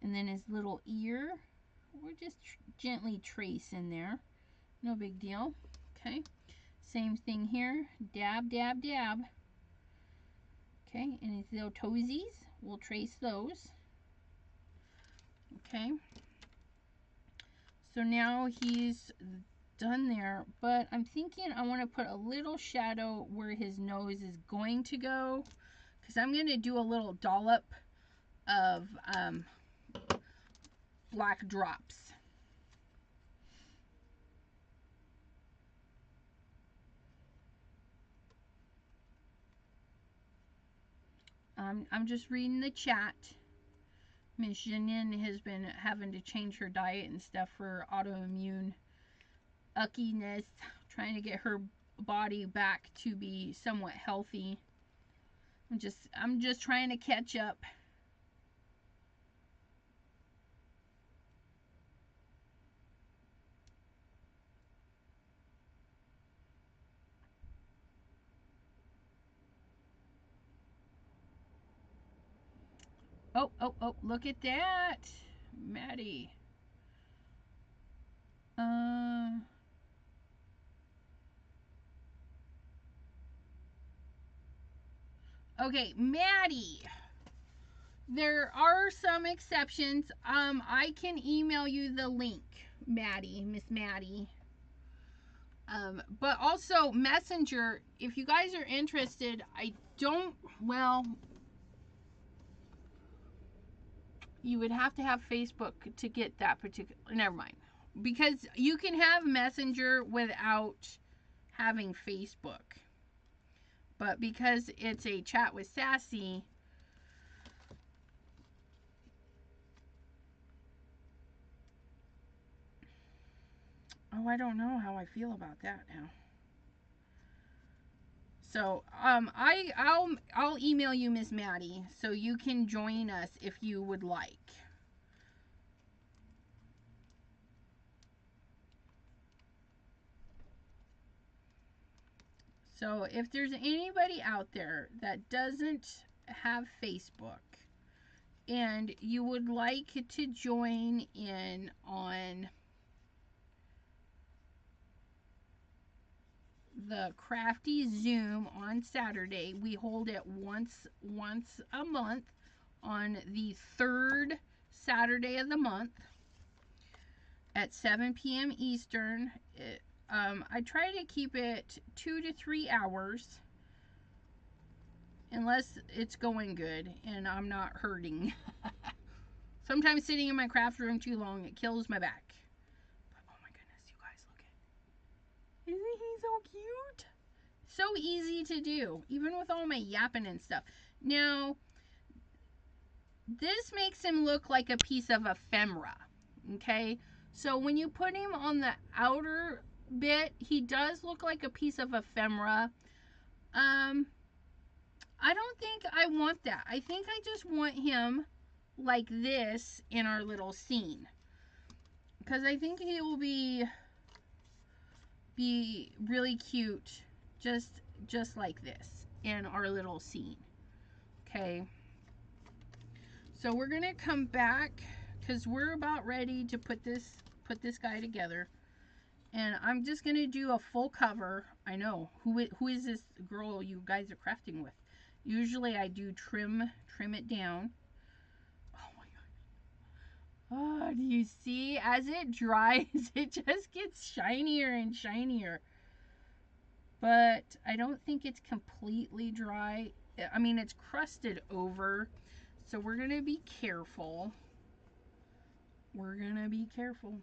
And then his little ear, we're just gently trace in there. No big deal. Okay. Same thing here. Dab, dab, dab. Okay. And his little toesies, we'll trace those. Okay. So now he's done there, but I'm thinking I want to put a little shadow where his nose is going to go, because I'm going to do a little dollop of black drops. I'm just reading the chat. Miss Jinin has been having to change her diet and stuff for autoimmune uckiness, trying to get her body back to be somewhat healthy. I'm just trying to catch up. Oh, look at that, Maddie. Okay, Maddie. There are some exceptions. I can email you the link, Maddie, Miss Maddie. But also Messenger, if you guys are interested, you would have to have Facebook to get that particular, never mind. Because you can have Messenger without having Facebook. But because it's a chat with Sassy, Oh, I don't know how I feel about that now. So, I'll email you, Miss Maddie, so you can join us if you would like. So, if there's anybody out there that doesn't have Facebook and you would like to join in on the Crafty Zoom on Saturday, we hold it once a month on the third Saturday of the month at 7 p.m. Eastern. I try to keep it 2 to 3 hours unless it's going good and I'm not hurting. Sometimes sitting in my craft room too long, it kills my back. But oh my goodness, you guys, look at, isn't he so cute? So easy to do, even with all my yapping and stuff. Now, this makes him look like a piece of ephemera, okay? So when you put him on the outer bit, he does look like a piece of ephemera. I don't think I want that. I think I just want him like this in our little scene, because I think he will be really cute just like this in our little scene. Okay, so we're gonna come back because we're about ready to put this guy together, and I'm just gonna do a full cover. I know who is this girl you guys are crafting with. Usually I do trim it down. Oh my god. Oh, do you see? As it dries, it just gets shinier and shinier. But I don't think it's completely dry. I mean, it's crusted over. So we're going to be careful. We're going to be careful.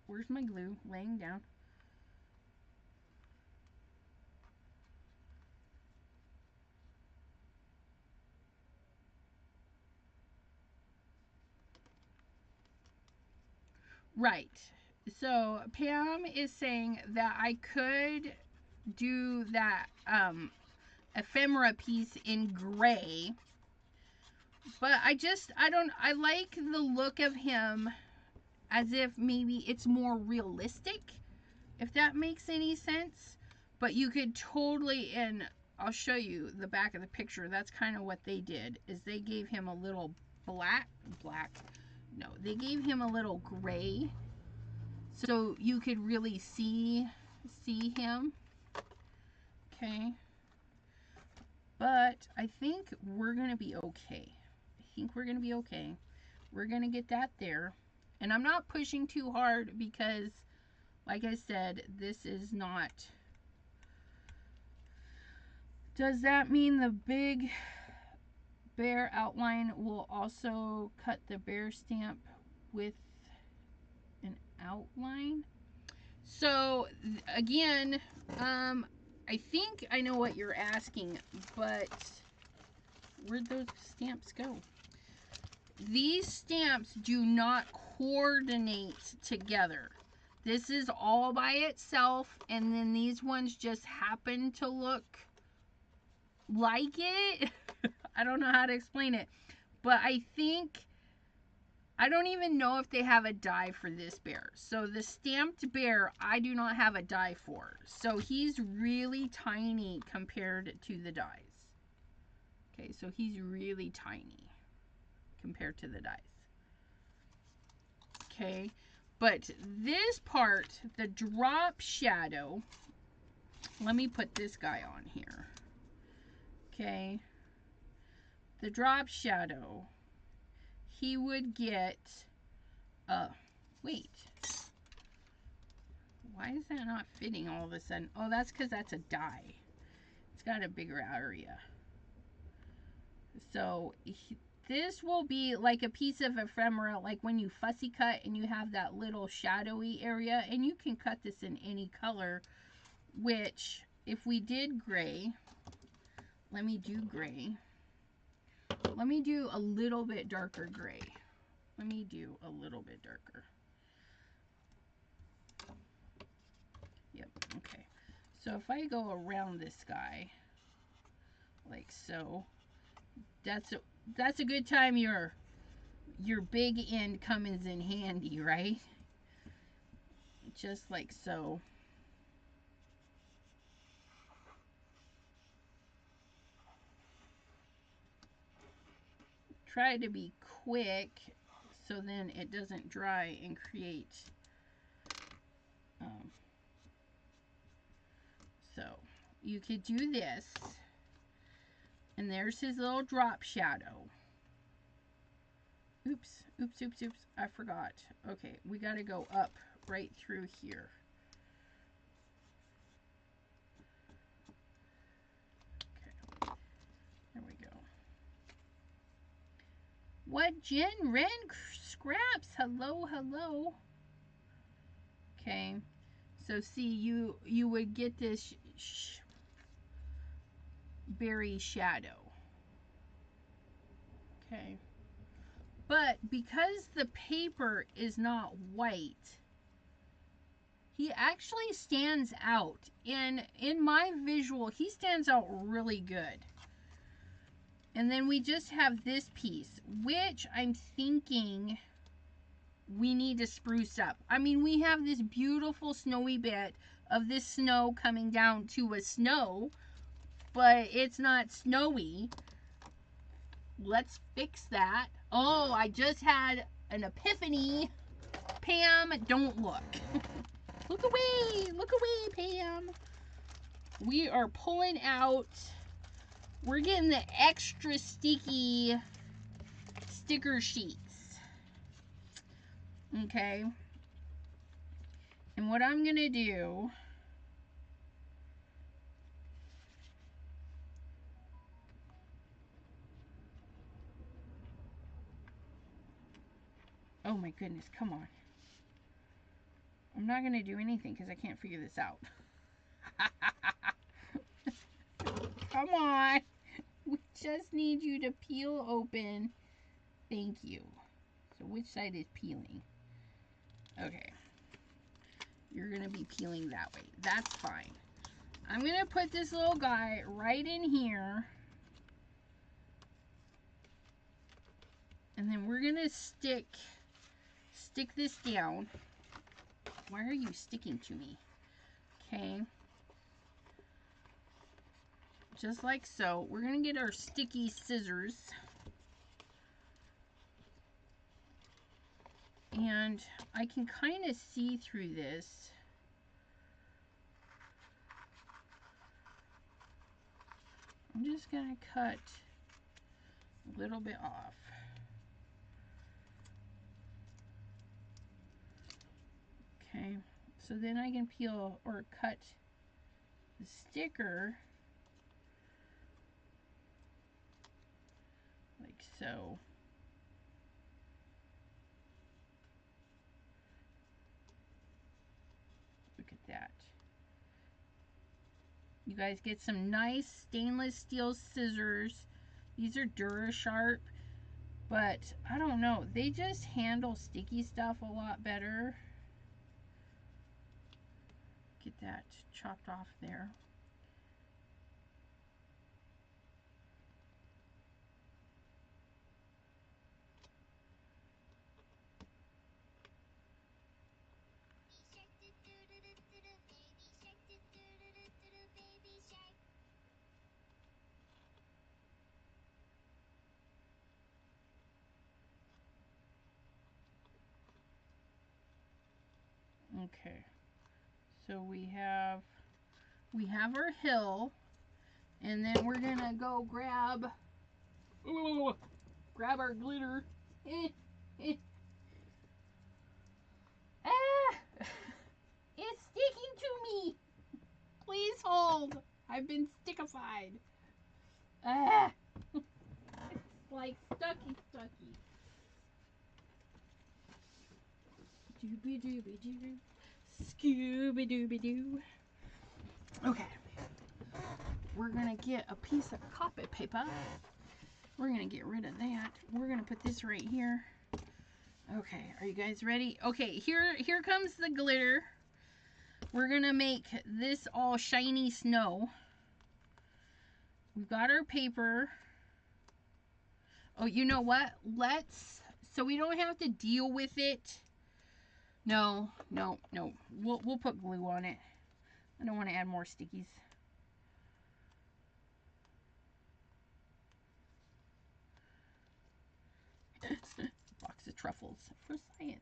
Where's my glue? Laying down. Right. So Pam is saying that I could do that ephemera piece in gray, but I like the look of him as if maybe it's more realistic, if that makes any sense. But you could totally, and I'll show you the back of the picture, that's kind of what they did, is they gave him a little they gave him a little gray so you could really see him. Okay, but I think we're gonna be okay. We're gonna get that there, and I'm not pushing too hard because, like I said, this is not. Does that mean the big bear outline will also cut the bear stamp with an outline? So again, I think I know what you're asking, but where'd those stamps go? These stamps do not coordinate together. This is all by itself, and then these ones just happen to look like it. I don't know how to explain it, but I don't even know if they have a die for this bear. So the stamped bear, I do not have a die for. So he's really tiny compared to the dies. Okay, so he's really tiny compared to the dies. Okay, but this part, the drop shadow, let me put this guy on here. Okay, the drop shadow, he would get, wait, why is that not fitting all of a sudden? Oh, that's because that's a die. It's got a bigger area. So this will be like a piece of ephemera, like when you fussy cut and you have that little shadowy area, and you can cut this in any color, which if we did gray, let me do gray. Let me do a little bit darker gray. Let me do a little bit darker. Okay, so if I go around this guy, like so, that's a good time your big end comes in handy, right? Just like so. Try to be quick so then it doesn't dry and create so you could do this, and there's his little drop shadow. Oops, oops, oops, oops, I forgot. Okay, we got to go up right through here. Okay, there we go. What, Jen Ren Scraps? Hello, hello. Okay, so see, you would get this berry shadow. Okay, but because the paper is not white, he actually stands out. In my visual, he stands out really good. And then we just have this piece, which I'm thinking we need to spruce up. I mean, we have this beautiful snowy bit of this snow coming down to a snow, but it's not snowy. Let's fix that. Oh, I just had an epiphany. Pam, don't look. Look away, Pam. We are pulling out, we're getting the extra sticky sticker sheets. Okay. And what I'm going to do, oh my goodness, come on. I'm not going to do anything because I can't figure this out. Come on. We just need you to peel open. Thank you. So which side is peeling? Okay. You're going to be peeling that way. That's fine. I'm going to put this little guy right in here. And then we're going to stick this down. Why are you sticking to me? Okay. Just like so. We're going to get our sticky scissors. And I can kind of see through this. I'm just going to cut a little bit off. Okay, so then I can peel or cut the sticker like so. Look at that. You guys get some nice stainless steel scissors. These are DuraSharp, but I don't know, they just handle sticky stuff a lot better. Get that chopped off there. Okay, so we have our hill, and then we're gonna go grab our glitter. Ah! It's sticking to me. Please hold. I've been stickified. Ah! It's like stucky. Dooby dooby doo. Scooby dooby doo. Okay. We're gonna get a piece of copy paper. We're gonna get rid of that. We're gonna put this right here. Okay, are you guys ready? Okay, here comes the glitter. We're gonna make this all shiny snow. We've got our paper. Oh, you know what? So we don't have to deal with it. No. We'll put glue on it. I don't want to add more stickies. Box of truffles for science.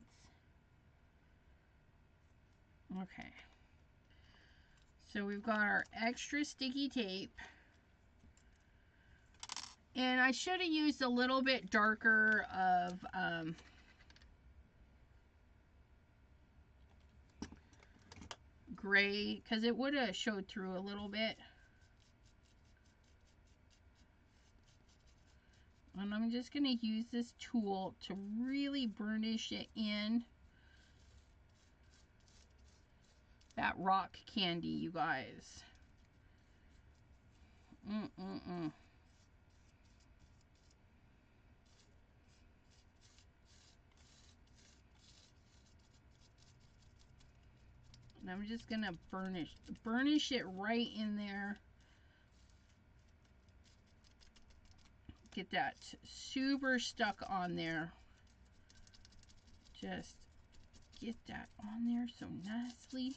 Okay. So we've got our extra sticky tape. And I should have used a little bit darker of gray, because it would have showed through a little bit. And I'm just going to use this tool to really burnish it in. That rock candy, you guys. And I'm just going to burnish it right in there. Get that super stuck on there. Just get that on there so nicely.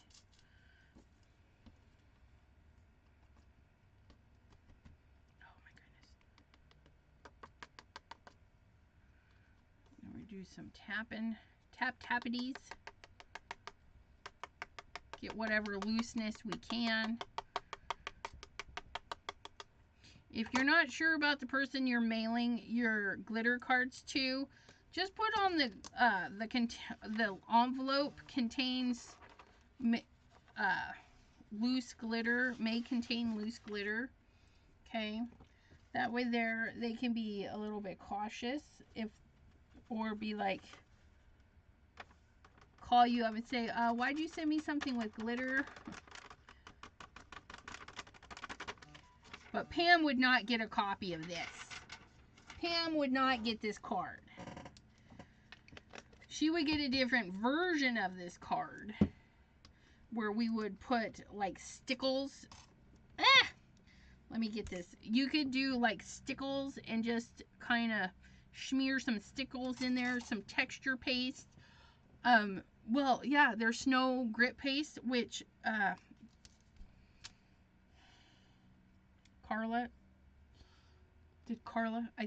Oh my goodness. Now we do some tappities. Get whatever looseness we can. If you're not sure about the person you're mailing your glitter cards to, just put on the envelope contains loose glitter, may contain loose glitter. Okay, that way they can be a little bit cautious, or be like, call you up and say, why'd you send me something with glitter? But Pam would not get a copy of this. Pam would not get this card. She would get a different version of this card, where we would put like stickles. Let me get this. You could do like stickles and just kind of smear some stickles in there, some texture paste. Well, yeah, there's snow grit paste, which I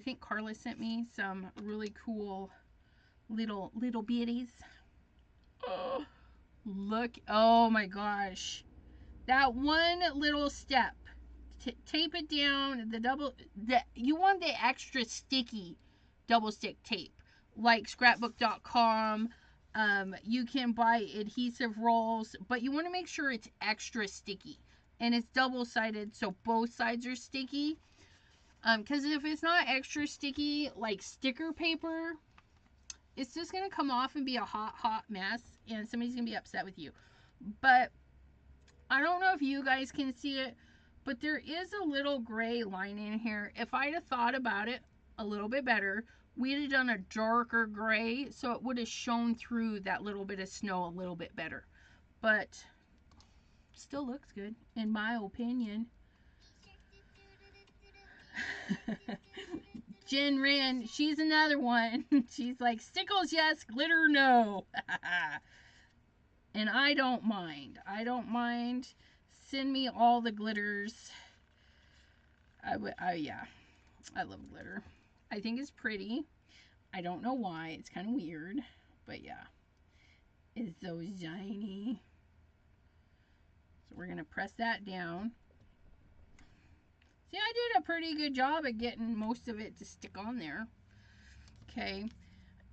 think Carla sent me some really cool little bitties. Oh, look, oh my gosh. That one little step. Tape it down, you want the extra sticky double stick tape, like scrapbook.com. You can buy adhesive rolls, but you want to make sure it's extra sticky. And it's double-sided, so both sides are sticky. Because if it's not extra sticky, like sticker paper, it's just going to come off and be a hot mess, and somebody's going to be upset with you. But I don't know if you guys can see it, but there is a little gray line in here. If I'd have thought about it a little bit better, we'd have done a darker gray, so it would have shown through that little bit of snow a little bit better. But still looks good, in my opinion. Jen Rand, she's another one. She's like, stickles yes, glitter no. And I don't mind. Send me all the glitters. Yeah, I love glitter. I think it's pretty. I don't know why. It's kind of weird, but yeah, it's so shiny. So we're gonna press that down. See, I did a pretty good job at getting most of it to stick on there. Okay,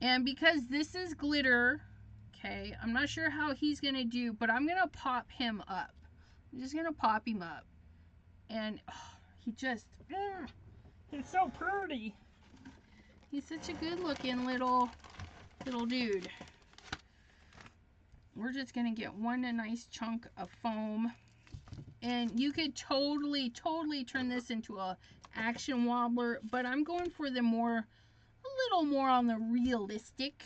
and because this is glitter, okay, I'm not sure how he's gonna do, but I'm gonna pop him up. I'm just gonna pop him up, and he's so pretty. He's such a good looking little dude. We're just gonna get one nice chunk of foam, and you could totally turn this into a action wobbler, but I'm going for the a little more on the realistic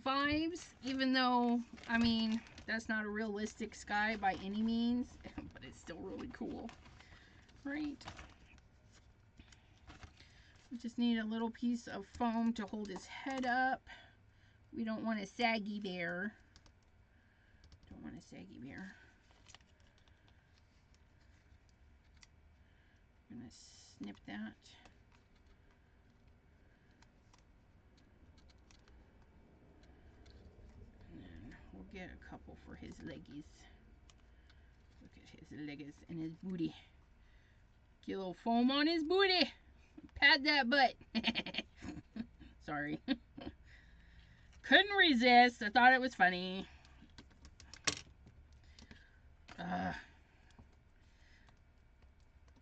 vibes, even though, I mean, That's not a realistic sky by any means, but it's still really cool. Right. We just need a little piece of foam to hold his head up. We don't want a saggy bear. Don't want a saggy bear. I'm going to snip that. And then we'll get a couple for his leggies. Look at his leggies and his booty. Get a little foam on his booty. Pat that butt. Sorry. Couldn't resist. I thought it was funny.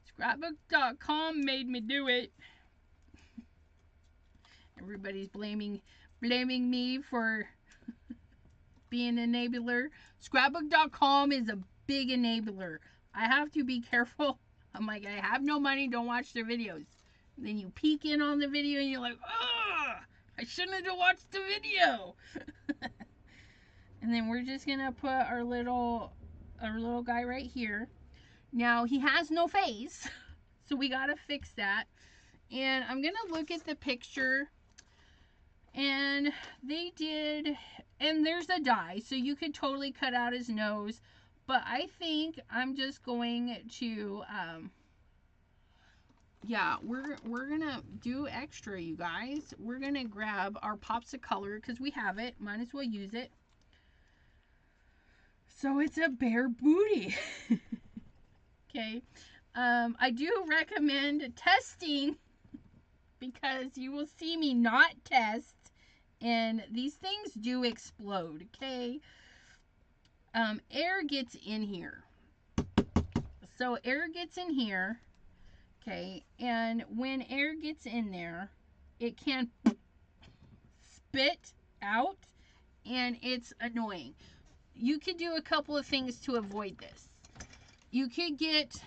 Scrapbook.com made me do it. Everybody's blaming me for being an enabler. Scrapbook.com is a big enabler. I have to be careful. I'm like, I have no money, don't watch their videos. And then you peek in on the video and you're like, oh, I shouldn't have watched the video. And then we're just gonna put our little guy right here. Now he has no face, so we gotta fix that. And I'm gonna look at the picture, and they did, and there's a die, so you could totally cut out his nose. But I think I'm just going to, yeah, we're gonna do extra, you guys. We're gonna grab our pops of color because we have it. Might as well use it. So it's a bear booty. Okay. I do recommend testing because you will see me not test, and these things do explode. Okay. Air gets in here. So air gets in here. Okay, and when air gets in there, it can spit out, and it's annoying. You could do a couple of things to avoid this. You could get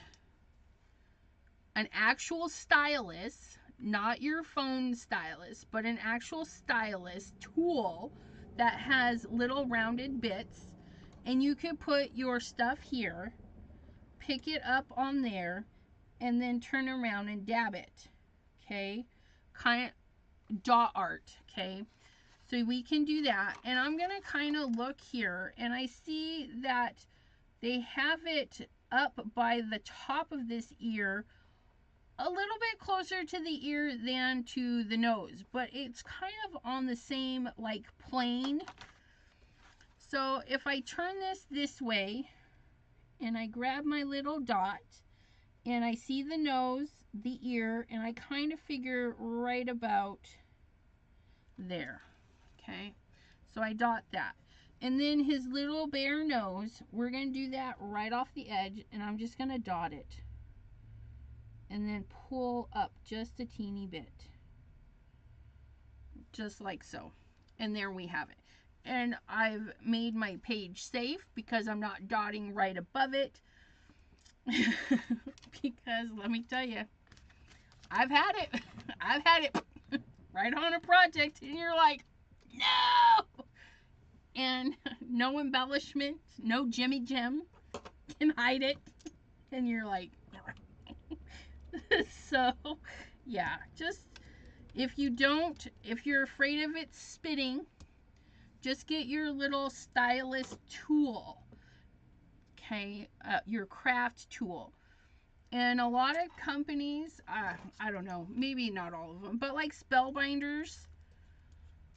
an actual stylus, not your phone stylus, but an actual stylus tool that has little rounded bits, and you could put your stuff here, pick it up on there, and then turn around and dab it. Okay, kind of dot art. Okay, so we can do that. And I'm gonna kind of look here, and I see that they have it up by the top of this ear, a little bit closer to the ear than to the nose, but it's kind of on the same like plane. So if I turn this way and I grab my little dot and I see the nose, the ear, and I kind of figure right about there. Okay, so I dot that. And then his little bare nose, we're going to do that right off the edge, and I'm just going to dot it. And then pull up just a teeny bit. Just like so. And there we have it. And I've made my page safe because I'm not dotting right above it. Because let me tell you, I've had it. I've had it right on a project, and you're like, no! And no embellishment, no Jimmy Jim can hide it. And you're like, so yeah, just if you're afraid of it spitting, just get your little stylus tool. Okay, your craft tool. And a lot of companies, I don't know, maybe not all of them, but like Spellbinders,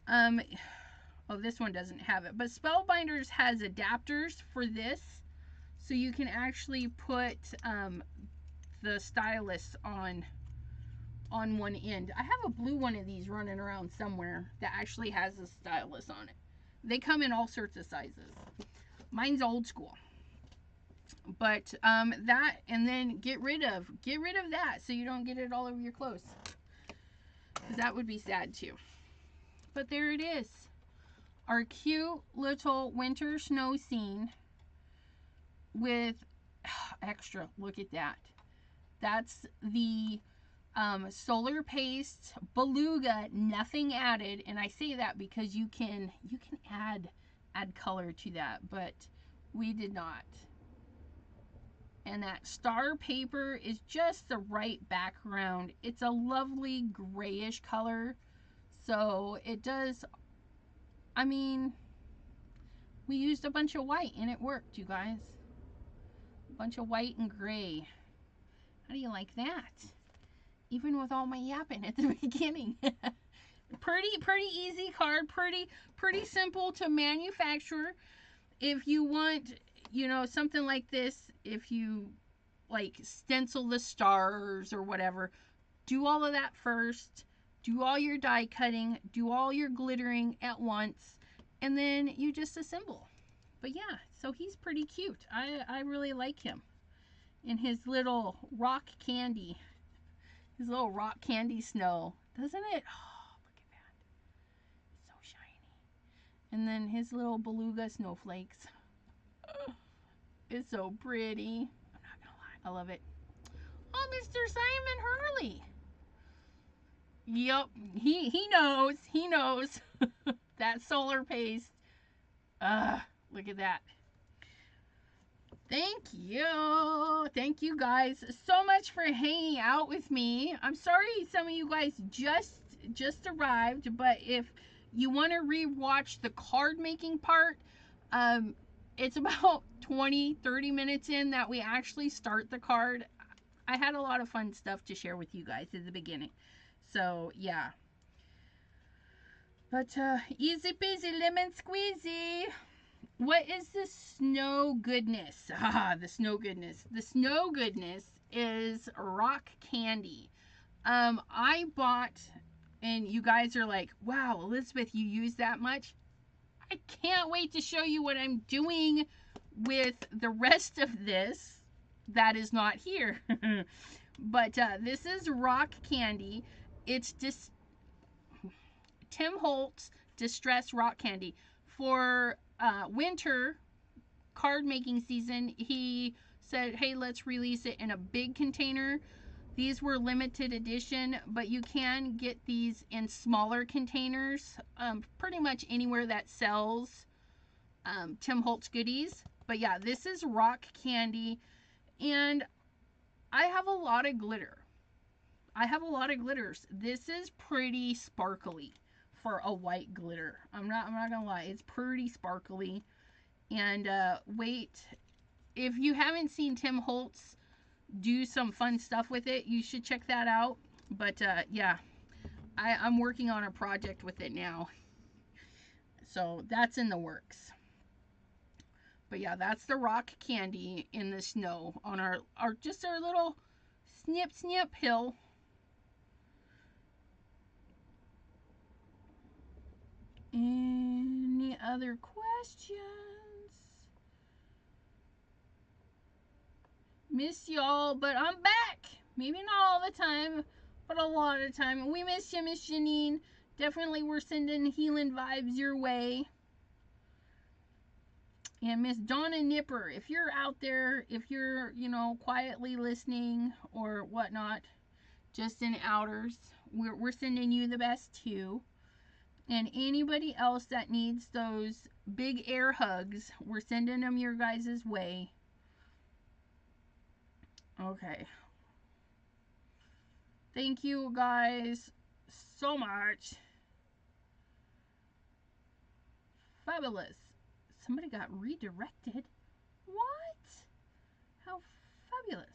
oh, this one doesn't have it, but Spellbinders has adapters for this, so you can actually put the stylus on one end. I have a blue one of these running around somewhere that actually has a stylus on it. They come in all sorts of sizes. Mine's old school. But that, and then get rid of that so you don't get it all over your clothes, because that would be sad too. But there it is, our cute little winter snow scene with extra. Look at that. That's the solar paste beluga, nothing added. And I say that because you can add add color to that, but we did not. And that star paper is just the right background. It's a lovely grayish color. So it does, I mean, we used a bunch of white and it worked, you guys. A bunch of white and gray. How do you like that? Even with all my yapping at the beginning. Pretty easy card. Pretty simple to manufacture. If you want, you know, something like this, if you like stencil the stars or whatever, do all of that first. Do all your die cutting, do all your glittering at once, and then you just assemble. But yeah, so he's pretty cute. I really like him. And his little rock candy. His little rock candy snow. Doesn't it? Oh, look at that. It's so shiny. And then his little beluga snowflakes. It's so pretty. I'm not gonna lie. I love it. Oh, Mr. Simon Hurley. Yep, he knows. He knows. That solar paste. Look at that. Thank you. Thank you guys so much for hanging out with me. I'm sorry some of you guys just arrived, but if you want to re-watch the card making part, it's about 20-30 minutes in that we actually start the card. I had a lot of fun stuff to share with you guys at the beginning. So, yeah. But, easy peasy lemon squeezy. What is the snow goodness? The snow goodness. The snow goodness is rock candy. I bought, and you guys are like, wow, Elizabeth, you use that much? I can't wait to show you what I'm doing with the rest of this that is not here. But, this is rock candy. It's just Tim Holtz Distress Rock Candy. For winter card making season, he said, hey, let's release it in a big container. These were limited edition, but you can get these in smaller containers pretty much anywhere that sells Tim Holtz goodies. But yeah, this is rock candy, and I have a lot of glitter. I have a lot of glitters. This is pretty sparkly for a white glitter. I'm not gonna lie, it's pretty sparkly. And wait, if you haven't seen Tim Holtz do some fun stuff with it, you should check that out. But yeah, I'm working on a project with it now, so that's in the works. But yeah, that's the rock candy in the snow on our little snip hill. Any other questions? Miss y'all, but I'm back. Maybe not all the time, but a lot of the time. We miss you, Miss Janine. Definitely we're sending healing vibes your way. And Miss Donna Nipper, if you're out there, if you're, you know, quietly listening or whatnot, just in outers, we're sending you the best too. And anybody else that needs those big air hugs, we're sending them your guys' way. Okay. Thank you guys so much. Fabulous. Somebody got redirected. What? How fabulous.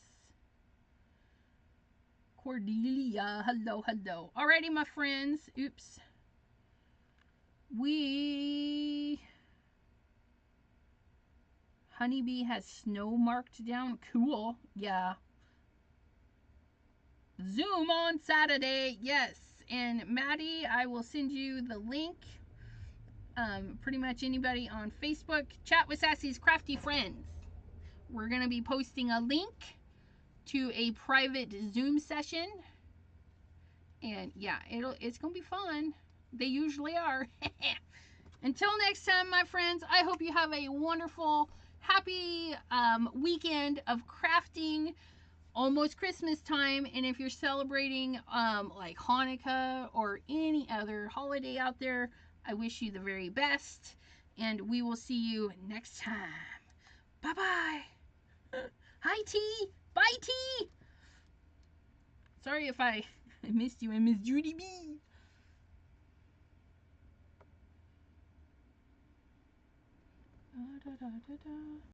Cordelia. Hello. Alrighty, my friends. Oops. Honeybee has snow marked down. Cool. Yeah. Zoom on Saturday. Yes. And Maddie, I will send you the link. Pretty much anybody on Facebook. Chat with Sassy's Crafty Friends. We're going to be posting a link to a private Zoom session. And yeah, it's going to be fun. They usually are. Until next time, my friends, I hope you have a wonderful, happy weekend of crafting. Almost Christmas time. And if you're celebrating like Hanukkah or any other holiday out there, I wish you the very best. And we will see you next time. Bye-bye. Hi, T. Bye, T. Sorry if I missed you. I miss Judy B. Da, da, da, da, da.